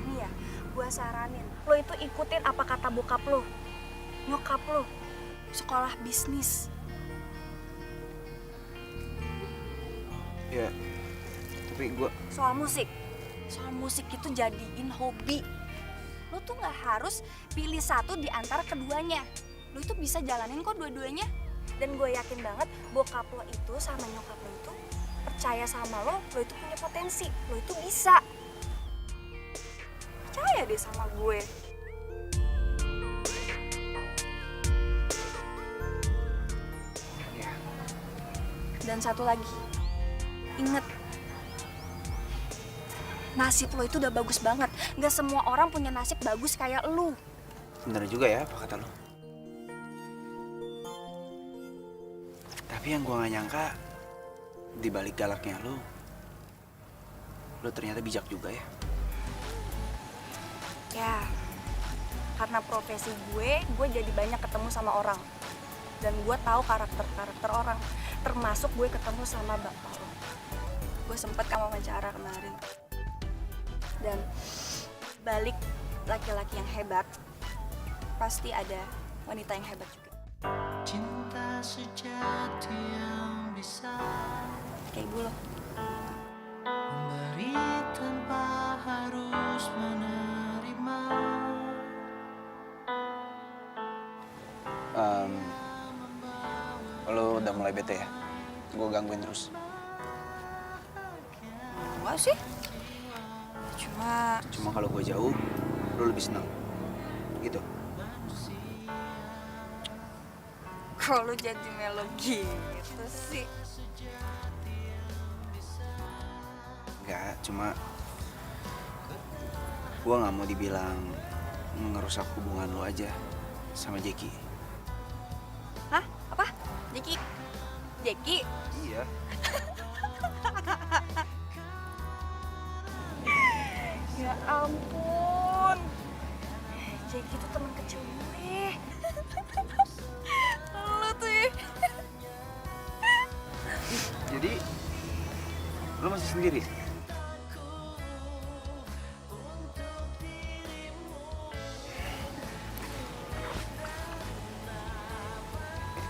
Nih ya, gue saranin, lo itu ikutin apa kata bokap lo, nyokap lo, sekolah bisnis. Ya, tapi gue... Soal musik itu jadiin hobi. Lo tuh nggak harus pilih satu di antara keduanya. Lo itu bisa jalanin kok dua-duanya. Dan gue yakin banget bokap lo itu sama nyokap lo itu percaya sama lo itu punya potensi, lo itu bisa. Percaya deh sama gue. Ya. Dan satu lagi, inget, nasib lo itu udah bagus banget. Gak semua orang punya nasib bagus kayak lu. Bener juga ya apa kata lo. Tapi yang gue gak nyangka, di balik galaknya lo ternyata bijak juga ya. Ya, karena profesi gue jadi banyak ketemu sama orang. Dan gue tahu karakter orang. Termasuk gue ketemu sama bapak lo. Gue sempet kamu wawancara kemarin. Dan balik laki-laki yang hebat, pasti ada wanita yang hebat juga. Cinta sejati yang bisa Kayak ibu lo. memberi tanpa harus menerima. Lo udah mulai bete ya? Gue gangguin terus. Enggak sih. Cuma kalau gue jauh, lo lebih senang. Gitu. kalau jadi melo gitu sih. Enggak, cuma gue gak mau dibilang ngerusak hubungan lo aja sama Jeki. Hah? Apa? Jeki? Jeki? Iya. Ya ampun. Jeki itu teman kecil gue. Lu tuh ya. Jadi, lo masih sendiri?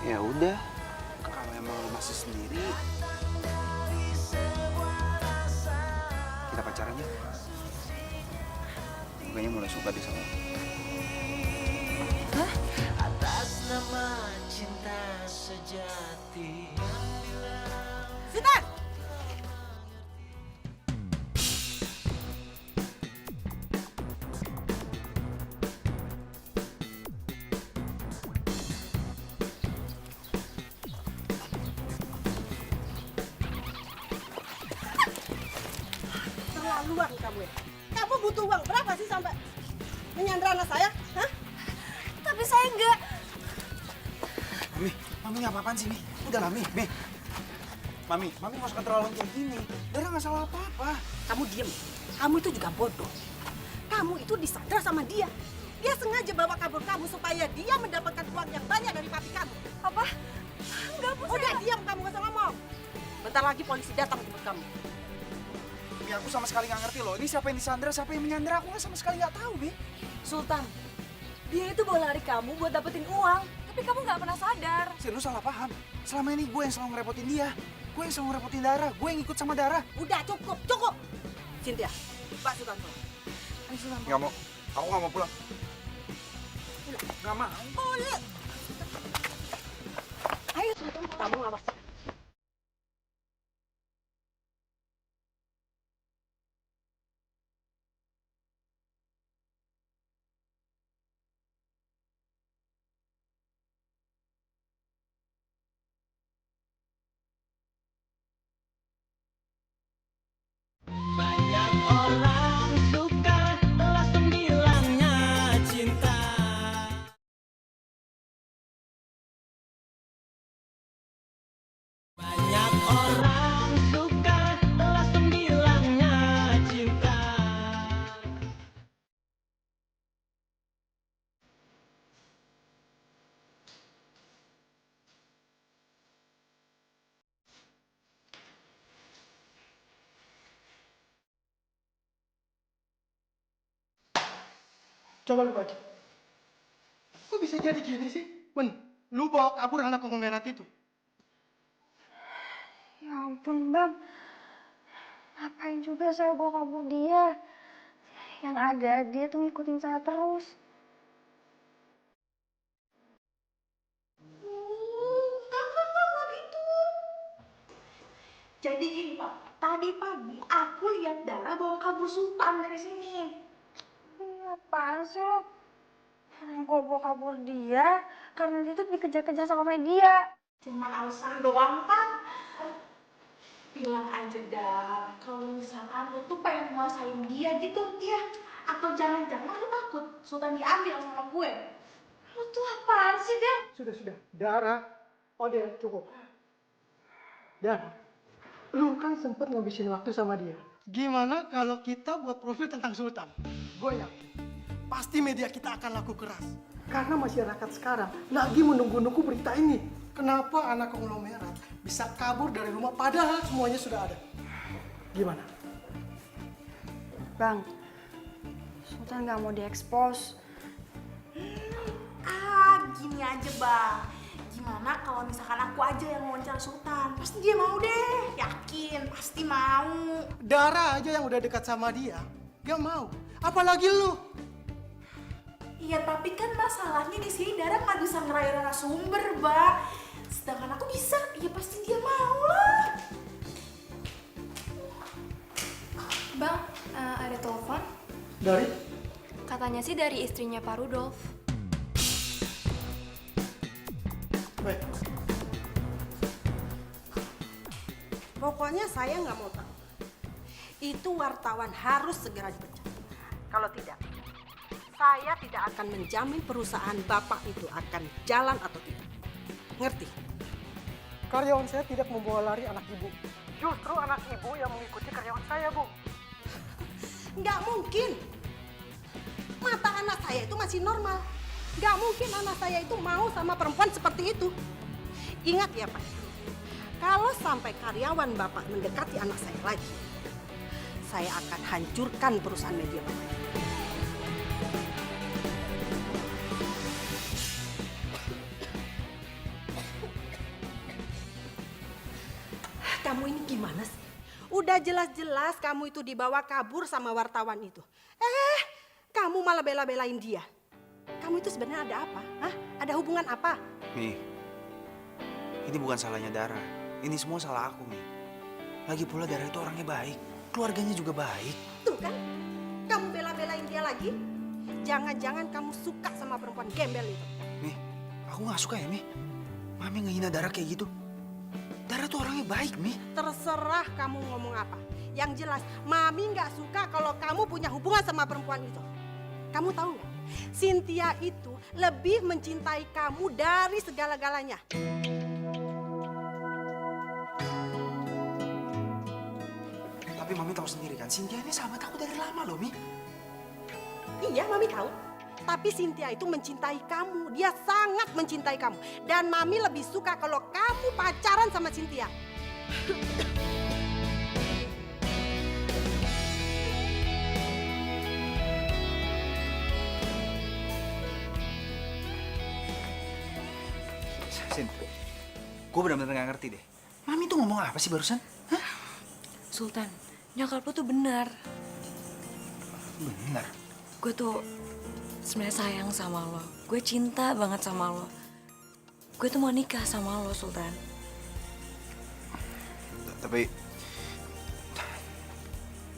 Ya udah, kalau emang lo masih sendiri, kita pacaran ya. Kayaknya mulai suka deh sama lo. Hah? Atas nama cinta sejati. Sita! Terlaluan kamu ya. Kamu butuh uang berapa sih sampai menyandra anak saya? Hah? Tapi saya enggak. Mami nggak apa-apaan sih, Mi? Udah lah, Mi. Mami nggak usah keterlaluan kayak gini. Dara nggak salah apa-apa. Kamu diem. Kamu itu juga bodoh. Kamu itu disandra sama dia. Dia sengaja bawa kabur kamu supaya dia mendapatkan uang yang banyak dari papi kamu. Apa? Enggak, Bu. Udah diam, kamu nggak usah ngomong. Bentar lagi polisi datang jemput kamu. Mi, aku sama sekali nggak ngerti loh. Ini siapa yang disandra, siapa yang menyandra? Aku sama sekali nggak tahu, Mi. Sultan, dia itu bawa lari kamu buat dapetin uang. Tapi kamu nggak pernah sadar. Sih, lu salah paham. Selama ini gue yang selalu ngerepotin dia. Gue yang selalu ngerepotin Dara. Gue yang ikut sama Dara. Udah, cukup. Cynthia, Pak Sutanto. Ayo, Sultan. Nggak mau. Aku nggak mau pulang. Nggak mau. Boleh. Ayo, Sultan. Kamu awas. Orang suka langsung bilangnya cinta. Coba lu baca. Kok bisa jadi gini sih? Wen, lu bawa kabur anak konglomerat itu. Ya ampun, Bang. Ngapain juga saya bawa kabur dia? Yang ada dia tuh ngikutin saya terus. Enggak gitu. Jadi gini, Pak. Tadi pagi aku lihat Dara bawa kabur Sultan dari sini. Apaan sih lo? Yang gue bawa kabur dia karena dia tuh dikejar-kejar sama media. Cuman alasan doang kan? Bilang aja dah, kalau misalkan lu tuh pengen nguasain dia gitu, ya. Atau jangan-jangan lu takut Sultan diambil sama gue. Lu tuh apaan sih, Del? Sudah. Dara. Oh dia, cukup. Dara, lu kan sempet ngabisin waktu sama dia. Gimana kalau kita buat profil tentang Sultan? Gue yakin, pasti media kita akan laku keras. Karena masyarakat sekarang lagi menunggu-nunggu berita ini. Kenapa anak konglomerat bisa kabur dari rumah padahal semuanya sudah ada? Gimana? Bang, Sultan nggak mau diekspos. Gini aja, Bang. Gimana kalau misalkan aku aja yang wawancara Sultan? Pasti dia mau deh, yakin, pasti mau. Dara aja yang udah dekat sama dia, gak mau. Apalagi lu. Iya, tapi kan masalahnya di sini Dara nggak bisa ngerayu narasumber, Bang. Sedangkan aku bisa, ya pasti dia mau lah. Bang, ada telepon. Dari? Katanya sih dari istrinya Pak Rudolf. Baik. Pokoknya saya nggak mau tahu. Itu wartawan harus segera dipecat. Kalau tidak, saya tidak akan menjamin perusahaan Bapak itu akan jalan atau tidak. Ngerti? Karyawan saya tidak membawa lari anak ibu. Justru anak ibu yang mengikuti karyawan saya, Bu. Nggak mungkin. Mata anak saya itu masih normal. Nggak mungkin anak saya itu mau sama perempuan seperti itu. Ingat ya, Pak. Kalau sampai karyawan Bapak mendekati anak saya lagi, saya akan hancurkan perusahaan media Bapak. Kamu ini gimana sih? Udah jelas-jelas kamu itu dibawa kabur sama wartawan itu. Kamu malah bela-belain dia. Kamu itu sebenarnya ada apa? Hah? Ada hubungan apa? Nih, ini bukan salahnya Dara. Ini semua salah aku, nih. Lagi pula Dara itu orangnya baik. Keluarganya juga baik. Tuh kan, kamu bela-belain dia lagi. Jangan-jangan kamu suka sama perempuan gembel itu. Nih, aku gak suka ya, Mi. Mami ngehina Dara kayak gitu. Dara tuh orangnya baik, Mi. Terserah kamu ngomong apa. Yang jelas, Mami gak suka kalau kamu punya hubungan sama perempuan itu. Kamu tahu nggak? Cynthia itu lebih mencintai kamu dari segala-galanya. Tapi Mami tahu sendiri kan, Cynthia ini sahabat aku dari lama loh, Mi. Iya, Mami tahu. Tapi Cynthia itu mencintai kamu. Dia sangat mencintai kamu. Dan Mami lebih suka kalau kamu pacaran sama Cynthia. Sin, gue benar-benar gak ngerti deh. Mami tuh ngomong apa sih barusan? Hah? Sultan, nyokap lu tuh benar. Benar. Gue tuh sebenarnya sayang sama lo. Gue cinta banget sama lo. Gue tuh mau nikah sama lo, Sultan.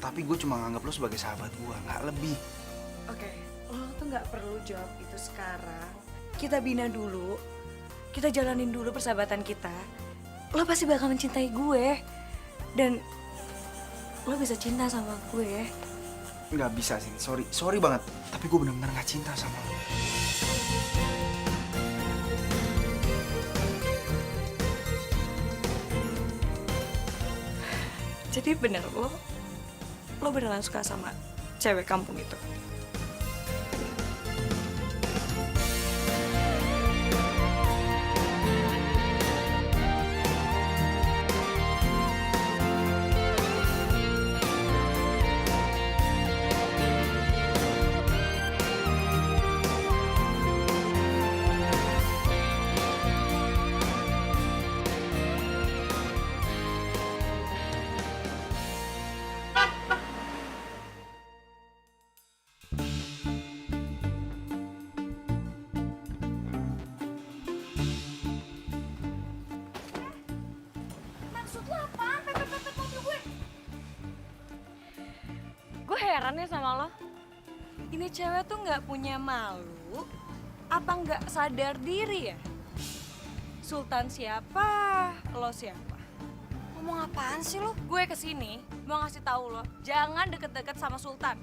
Tapi gue cuma nganggap lo sebagai sahabat gue, nggak lebih. Oke, lo tuh nggak perlu jawab itu sekarang. Kita bina dulu. Kita jalanin dulu persahabatan kita. Lo pasti bakal mencintai gue. Dan lo bisa cinta sama gue. Nggak bisa sih, sorry banget. Tapi gue benar-benar nggak cinta sama lo. Jadi bener lo beneran suka sama cewek kampung itu? Maksud lo apaan? Pepet-pepet mobil gue. Gue heran ya sama lo. Ini cewek tuh nggak punya malu, apa nggak sadar diri ya? Sultan siapa? Lo siapa? Ngomong apaan sih lo? Gue kesini mau ngasih tahu lo, jangan deket-deket sama Sultan.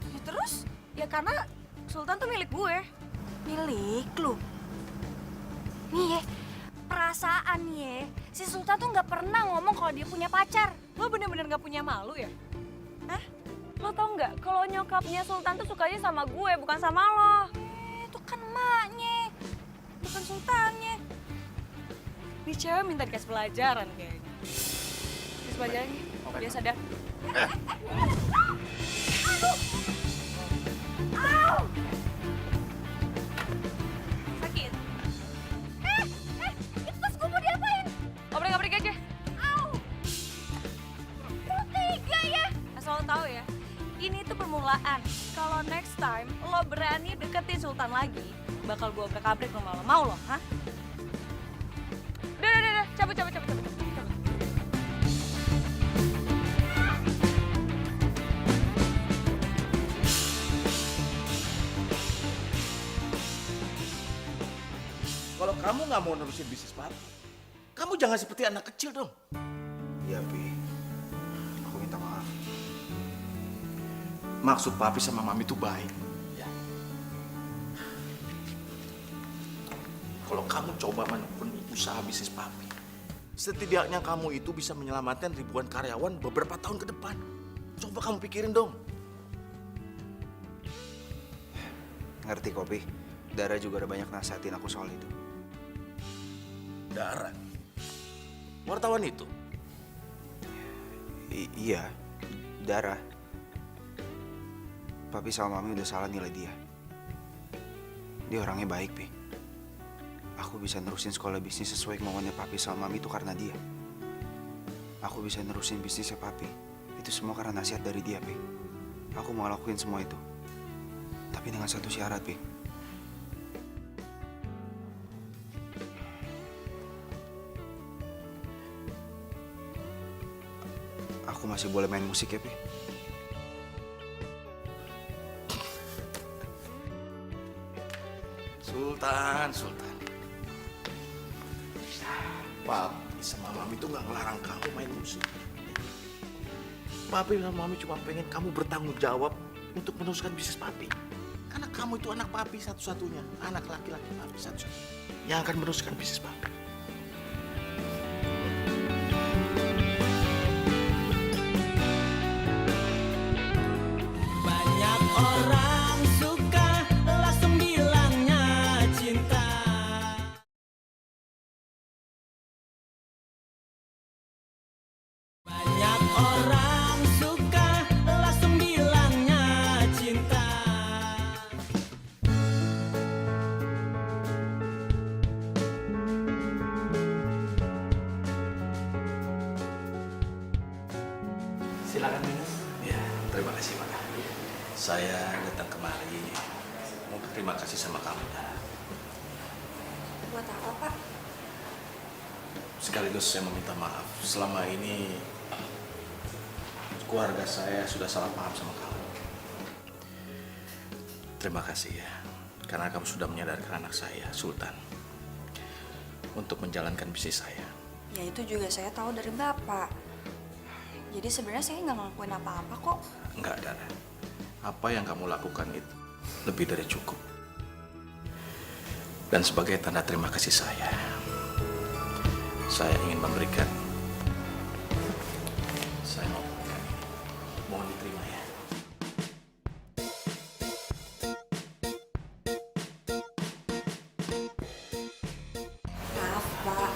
Ya terus? Ya karena Sultan tuh milik gue. Milik lu? Nih ya, perasaan nih ya, si Sultan tuh nggak pernah ngomong kalau dia punya pacar. Lo bener-bener nggak punya malu ya? Hah? Lo tau nggak kalau nyokapnya Sultan tuh sukanya sama gue, bukan sama lo. Itu kan emaknya, bukan Sultannya. Nih cewek minta dikasih pelajaran kayaknya. Dikasih pelajaran nih, biar sadar. Sakit? Itu tas gue mau diapain? Obrak-abrik aja. Lo tega ya? Asal lo tahu ya, ini tuh permulaan. Kalau next time lo berani deketin Sultan lagi, bakal gue obrak-abrik lo malah. Mau lo, hah? Udah, cabut. Kalau kamu nggak mau nerusin bisnis papi, kamu jangan seperti anak kecil dong. Iya, Pi. Aku minta maaf. Maksud papi sama mami itu baik. Ya. Kalau kamu coba menekuni usaha bisnis papi, setidaknya kamu itu bisa menyelamatkan ribuan karyawan beberapa tahun ke depan. Coba kamu pikirin dong. Ngerti kok, Pi. Dara juga udah banyak nasihatin aku soal itu. Dara, wartawan itu. Iya, Dara. Papi sama Mami udah salah nilai dia. Dia orangnya baik, Pi. Aku bisa nerusin sekolah bisnis sesuai kemauannya Papi sama Mami itu karena dia. Aku bisa nerusin bisnisnya Papi. Itu semua karena nasihat dari dia, Pi. Aku mau lakuin semua itu. Tapi dengan satu syarat, Pi. Aku masih boleh main musik ya, Pi? Sultan. Papi sama Mami tuh nggak ngelarang kamu main musik. Papi sama Mami cuma pengen kamu bertanggung jawab untuk meneruskan bisnis Papi. Karena kamu itu anak Papi satu-satunya, anak laki-laki Papi satu-satunya yang akan meneruskan bisnis Papi. Banyak orang suka langsung bilangnya cinta. Banyak orang suka langsung bilangnya cinta. Silakan minum. Ya, terima kasih Pak. Saya datang kemari mau berterima kasih sama kamu. Buat apa, Pak? Sekaligus saya meminta maaf. Selama ini keluarga saya sudah salah paham sama kamu. Terima kasih ya, karena kamu sudah menyadarkan anak saya, Sultan, untuk menjalankan bisnis saya. Ya itu juga saya tahu dari Bapak. Jadi sebenarnya saya nggak ngelakuin apa-apa kok. Enggak, Dara. Apa yang kamu lakukan itu lebih dari cukup. Dan sebagai tanda terima kasih saya ingin memberikan terima ya. Maaf, Pak.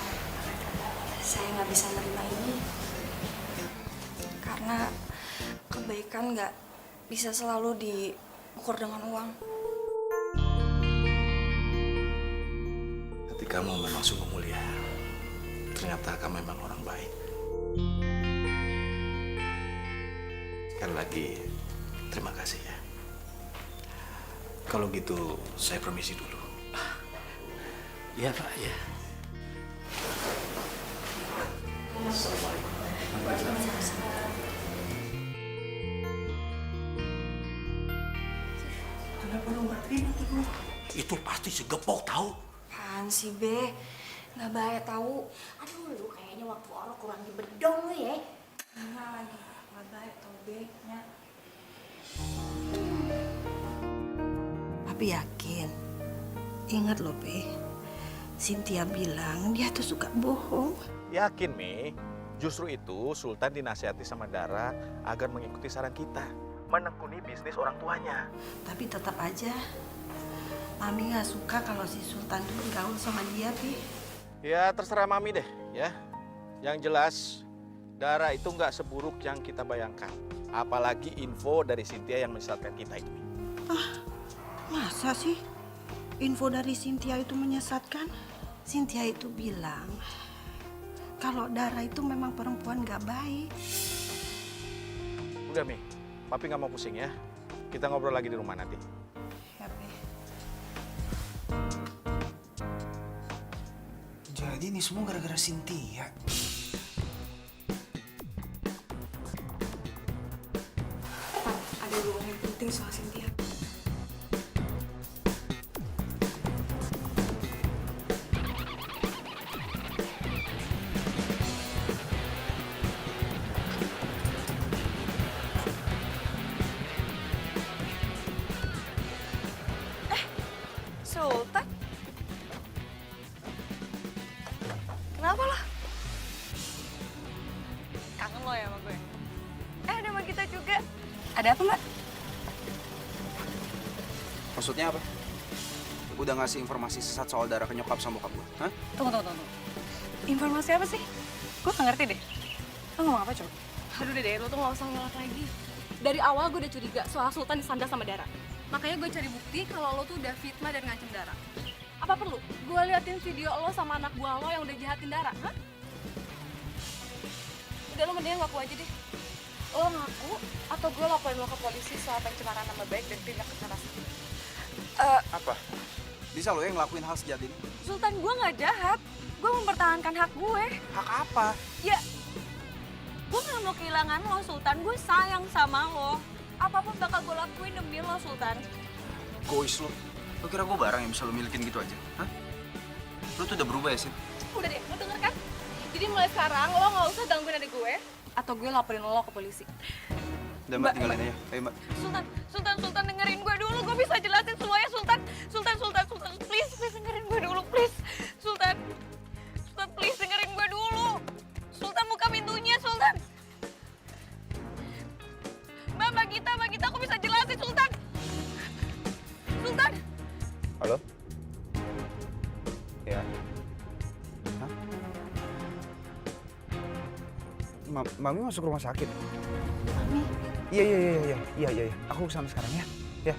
Saya nggak bisa menerima ini. Karena kebaikan nggak bisa selalu diukur dengan uang. Hati kamu memang sungguh mulia. Ternyata kamu memang orang baik. Sekali lagi, terima kasih ya. Kalau gitu, saya permisi dulu. Iya Pak, ya. Kenapa lu nggak terima tuh gua? Itu pasti segepok tahu. Apaan sih, Be? Nggak baik tahu. Aduh, lu kayaknya waktu orang kurang dibedong lu ya. Enggak lagi. Nggak baik tahu, Be. Nya. Papi yakin. Ingat loh, Be. Cynthia bilang dia tuh suka bohong. Yakin, Mi. Justru itu Sultan dinasihati sama Dara agar mengikuti saran kita. Menekuni bisnis orang tuanya. Tapi tetap aja, Mami nggak suka kalau si Sultan tuh bergaul sama dia, Pi. Ya, terserah Mami deh, ya. Yang jelas, Dara itu nggak seburuk yang kita bayangkan. Apalagi info dari Cynthia yang menyesatkan kita itu. Masa sih info dari Cynthia itu menyesatkan? Cynthia itu bilang kalau Dara itu memang perempuan gak baik. Udah, Mi. Papi nggak mau pusing ya. Kita ngobrol lagi di rumah nanti. Ya, Be. Jadi ini semua gara-gara Cynthia. Pak, ada hubungan yang penting soal Cynthia. Sultan? Kenapa lo? Kangen lo ya sama gue? Ada sama kita juga. Ada apa, Mbak? Maksudnya apa? Udah ngasih informasi sesat soal Dara ke nyokap sama bokap gue? Hah? Tunggu. Informasi apa sih? Gue gak ngerti deh. Lo ngomong apa, coba? Aduh, deh, lo tuh gak usah ngelak lagi. Dari awal gue udah curiga soal Sultan disandar sama Dara. Makanya gue cari bukti kalau lo tuh udah fitnah dan ngancem Dara. Apa perlu gue liatin video lo sama anak buah lo yang udah jahatin Dara? Hah? Udah, lo mendingan ngaku aja deh. Lo ngaku atau gue laporin lo ke polisi soal pencemaran nama baik dan tindak kekerasan. Apa? Bisa lo yang ngelakuin hal sejahat ini? Sultan, gue nggak jahat. Gue mempertahankan hak gue. Hak apa? Ya, gue nggak mau kehilangan lo, Sultan. Gue sayang sama lo. Apapun bakal gue lakuin demi lo, Sultan. Gois lo. Lo kira gue barang yang bisa lo milikin gitu aja? Hah? Lo tuh udah berubah ya, Sin? Udah deh, lo denger kan? Jadi mulai sekarang lo nggak usah gangguin adik gue atau gue laporin lo ke polisi. Udah, Mbak, tinggalin aja. Ayo, Mbak. Sultan dengerin gue dulu. Gue bisa jelasin semuanya, Sultan. Sultan, please dengerin gue dulu, please. Sultan, please dengerin gue dulu. Sultan, buka pintunya, Sultan. Mbak Gita, aku bisa jelasin, Sultan. Sultan. Halo? Ya. Hah? Mami masuk rumah sakit. Mami. Iya. Aku kesana sekarang ya. Ya.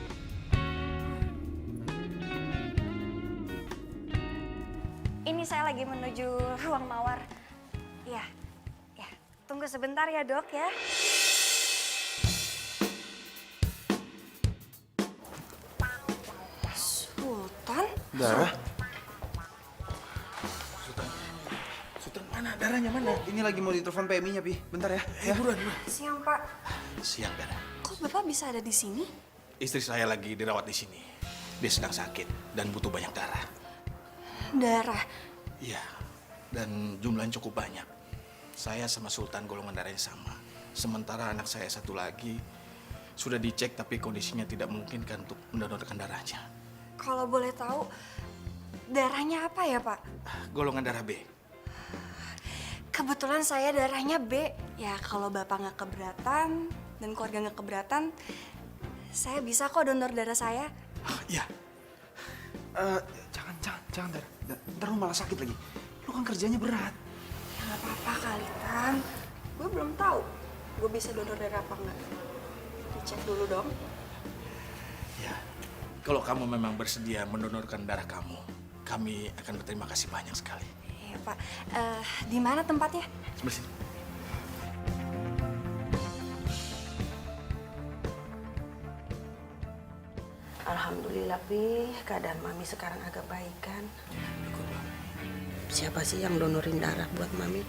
Ini saya lagi menuju ruang mawar. Iya. Tunggu sebentar ya, Dok ya. Sultan? Dara? Sultan mana? Darahnya mana? Ini lagi mau ditelepon PMI-nya, Pi. Bentar ya. Buruan. Siang, Pak. Siang, Dara. Kok Bapak bisa ada di sini? Istri saya lagi dirawat di sini. Dia sedang sakit dan butuh banyak darah. Darah. Iya, dan jumlahnya cukup banyak. Saya sama Sultan golongan darahnya sama. Sementara anak saya satu lagi sudah dicek tapi kondisinya tidak memungkinkan untuk mendonorkan darahnya. Kalau boleh tahu, darahnya apa ya, Pak? Golongan darah B. Kebetulan saya darahnya B. Ya, kalau Bapak nggak keberatan, dan keluarga nggak keberatan, saya bisa kok donor darah saya. Iya. Jangan, Dar. Ntar lu malah sakit lagi. Lu kan kerjanya berat. Ya nggak apa-apa kali, Tan. Gue belum tahu gue bisa donor darah apa enggak. Dicek dulu dong. Ya, kalau kamu memang bersedia mendonorkan darah kamu, kami akan berterima kasih banyak sekali. Iya, Pak. Di mana tempatnya? Sebelah sini. Alhamdulillah, Pi. Keadaan Mami sekarang agak baik kan? Siapa sih yang donorin darah buat Mami?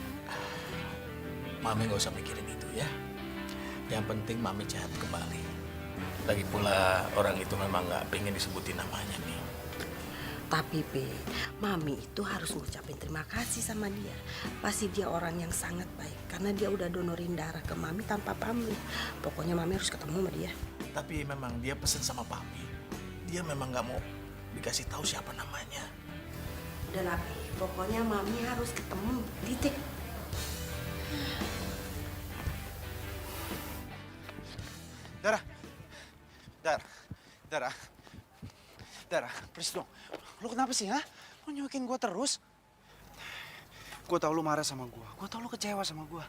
Mami nggak usah mikirin itu ya. Yang penting Mami sehat kembali. Lagi pula orang itu memang nggak pengen disebutin namanya nih. Tapi, Pi, Mami itu harus ngucapin terima kasih sama dia. Pasti dia orang yang sangat baik. Karena dia udah donorin darah ke Mami tanpa pamrih. Pokoknya Mami harus ketemu sama dia. Tapi memang dia pesen sama Papi. Dia memang nggak mau dikasih tahu siapa namanya. Udah lah, Pi. Pokoknya Mami harus ketemu. Titik. Darah, please dong. Lu kenapa sih, ha? Lu nyuekin gue terus? Gue tau lu marah sama gue tau lu kecewa sama gue.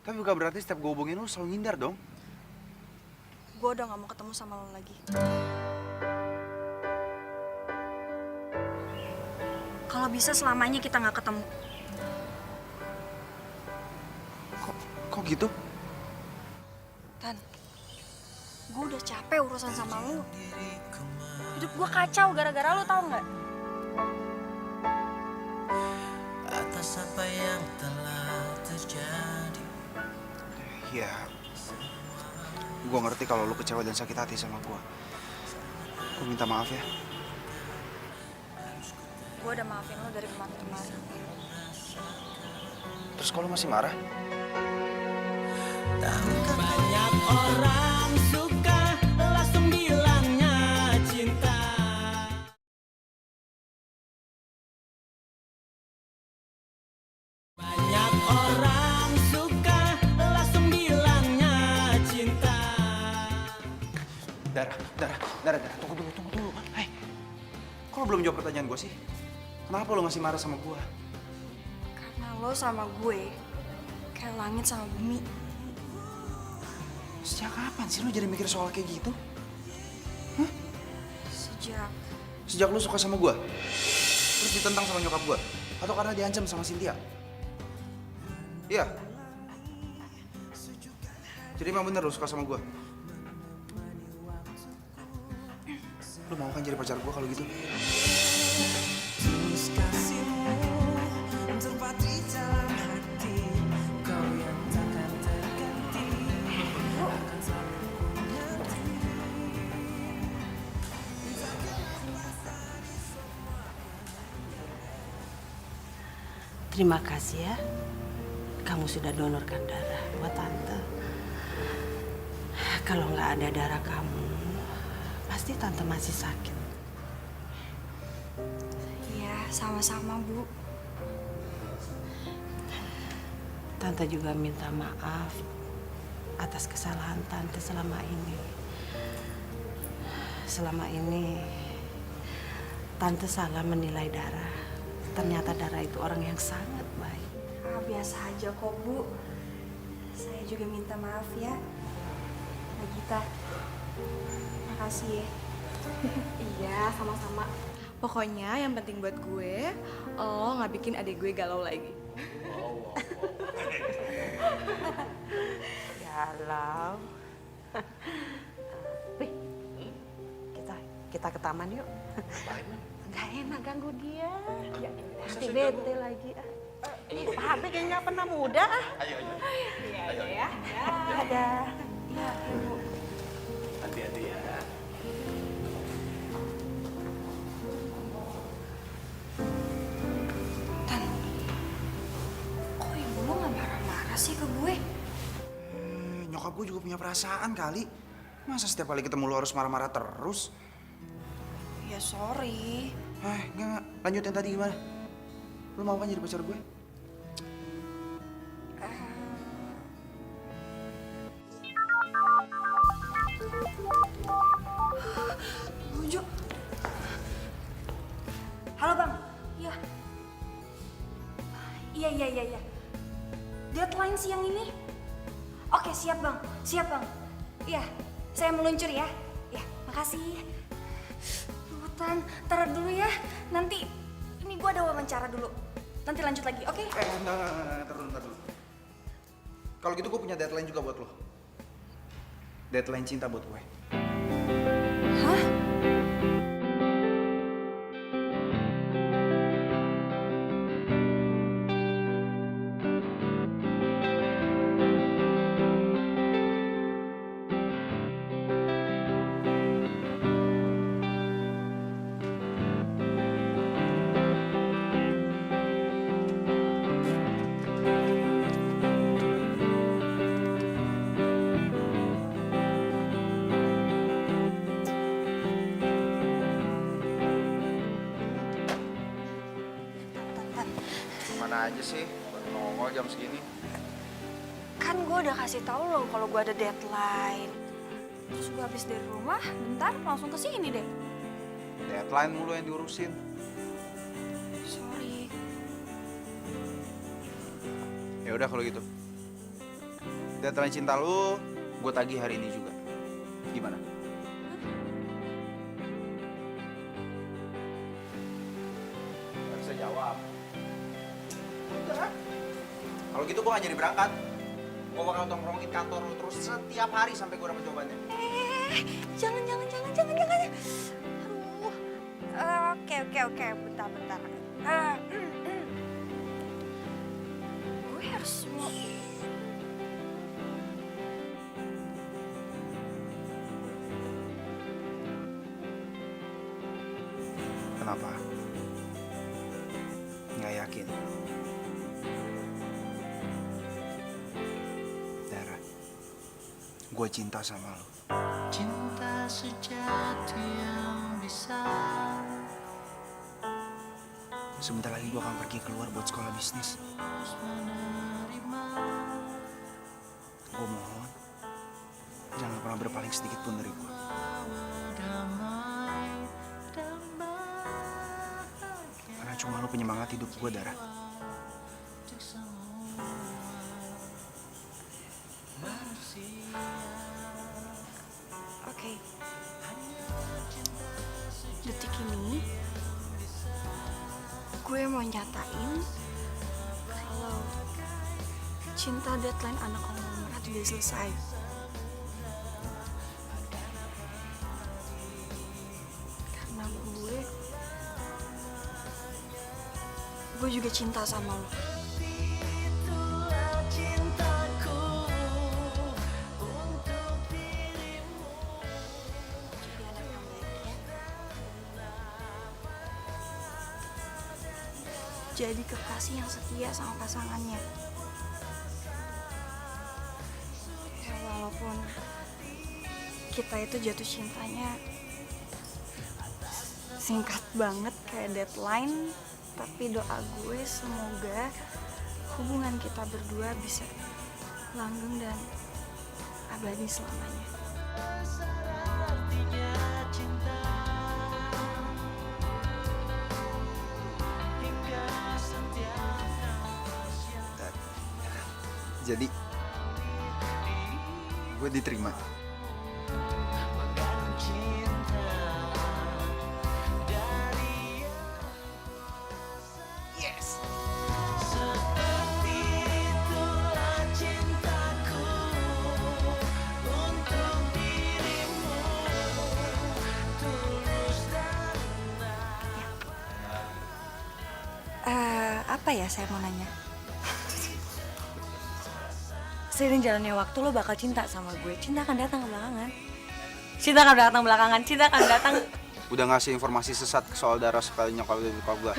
Tapi bukan berarti setiap gue hubungin lu selalu ngindar dong. Gue udah gak mau ketemu sama lo lagi. Kalau bisa selamanya kita gak ketemu. Kok gitu? Tan, gue udah capek urusan sama lu. Hidup gue kacau gara-gara lu, tau gak? Atas apa yang telah terjadi. Ya, gue ngerti kalau lu kecewa dan sakit hati sama gue. Gue minta maaf ya. Gue udah maafin lo dari kemarin-kemarin. Terus kalau masih marah? Banyak orang suka langsung bilangnya cinta. Banyak orang suka langsung bilangnya cinta. Darah, tunggu dulu. Hei, kok lu belum jawab pertanyaan gue sih? Kenapa lu masih marah sama gue? Karena lo sama gue kayak langit sama bumi. Sejak kapan sih lu jadi mikir soal kayak gitu? Hah? Sejak lu suka sama gue? Terus ditentang sama nyokap gue? Atau karena diancam sama Cynthia? Iya? Jadi emang bener lu suka sama gue? Lu mau kan jadi pacar gue kalau gitu? Terus kasihmu tempat di dalam hati, kau yang takkan terganti. Akan selalu mengerti. Terima kasih ya. Kamu sudah donorkan darah buat Tante. Kalau nggak ada darah kamu, pasti Tante masih sakit. Iya, sama-sama, Bu. Tante juga minta maaf atas kesalahan Tante selama ini. Selama ini, Tante salah menilai darah. Ternyata darah itu orang yang sangat baik. Biasa aja kok, Bu. Saya juga minta maaf ya. Nagita, makasih ya. Iya, sama-sama. Pokoknya yang penting buat gue, lo nggak bikin adik gue galau lagi. Galau. Wih, kita ke taman yuk. Gak enak ganggu dia. Nanti bete lagi. Habis kayaknya nggak pernah muda. Ayo. Iya ya. Ada. Ya, Ibu. Hati-hati ya. Tan, kok ibu lo gak marah-marah sih ke gue? Nyokap gue juga punya perasaan kali. Masa setiap kali ketemu lu harus marah-marah terus? Ya sorry. Enggak. Lanjut yang tadi gimana? Lu mau kan jadi pacar gue? Halo bang, iya. Iya. Deadline siang ini? Oke, siap bang. Iya, saya meluncur ya. Ya, makasih. Hutan, ntar dulu ya. Nanti, ini gue ada wawancara dulu. Nanti lanjut lagi, oke? Ntar dulu. Kalau gitu gue punya deadline juga buat lo. Deadline cinta buat gue. Hah? Mana aja sih, baru nongol jam segini. Kan gue udah kasih tahu lo kalau gue ada deadline. Terus gue habis dari rumah, bentar langsung ke sini deh. Deadline mulu yang diurusin. Sorry. Ya udah kalau gitu. Deadline cinta lu, gue tagih hari ini juga. Gimana? Gak bisa jawab. Udah. Kalau gitu gue gak jadi berangkat. Gue bakal tongkrongin kantor lu terus setiap hari sampai gue dapet jawabannya. Jangan. Aduh. Oke. Bentar. Gue harus mau... Kenapa? Nggak yakin? Dara, gue cinta sama lo. Cinta sejati yang bisa. Sebentar lagi gue akan pergi keluar buat sekolah bisnis. Gue mohon, jangan pernah berpaling sedikit pun dari gue. Karena cuma lo penyemangat hidup gue, Dara. Oke. Detik ini gue mau nyatain kalau cinta deadline anak konglomerat udah selesai. Karena gue juga cinta sama lo. Jadi kekasih yang setia sama pasangannya. Ya walaupun kita itu jatuh cintanya singkat banget kayak deadline, tapi doa gue semoga hubungan kita berdua bisa langgeng dan abadi selamanya. Jadi, gue diterima. Yes. Seperti itulah cintaku untuk dirimu, tulus dan Apa ya saya mau nanya? Seiring jalannya waktu lo bakal cinta sama gue. Cinta akan datang belakangan. Cinta akan datang. Udah ngasih informasi sesat soal Dara sekali nyokap gue.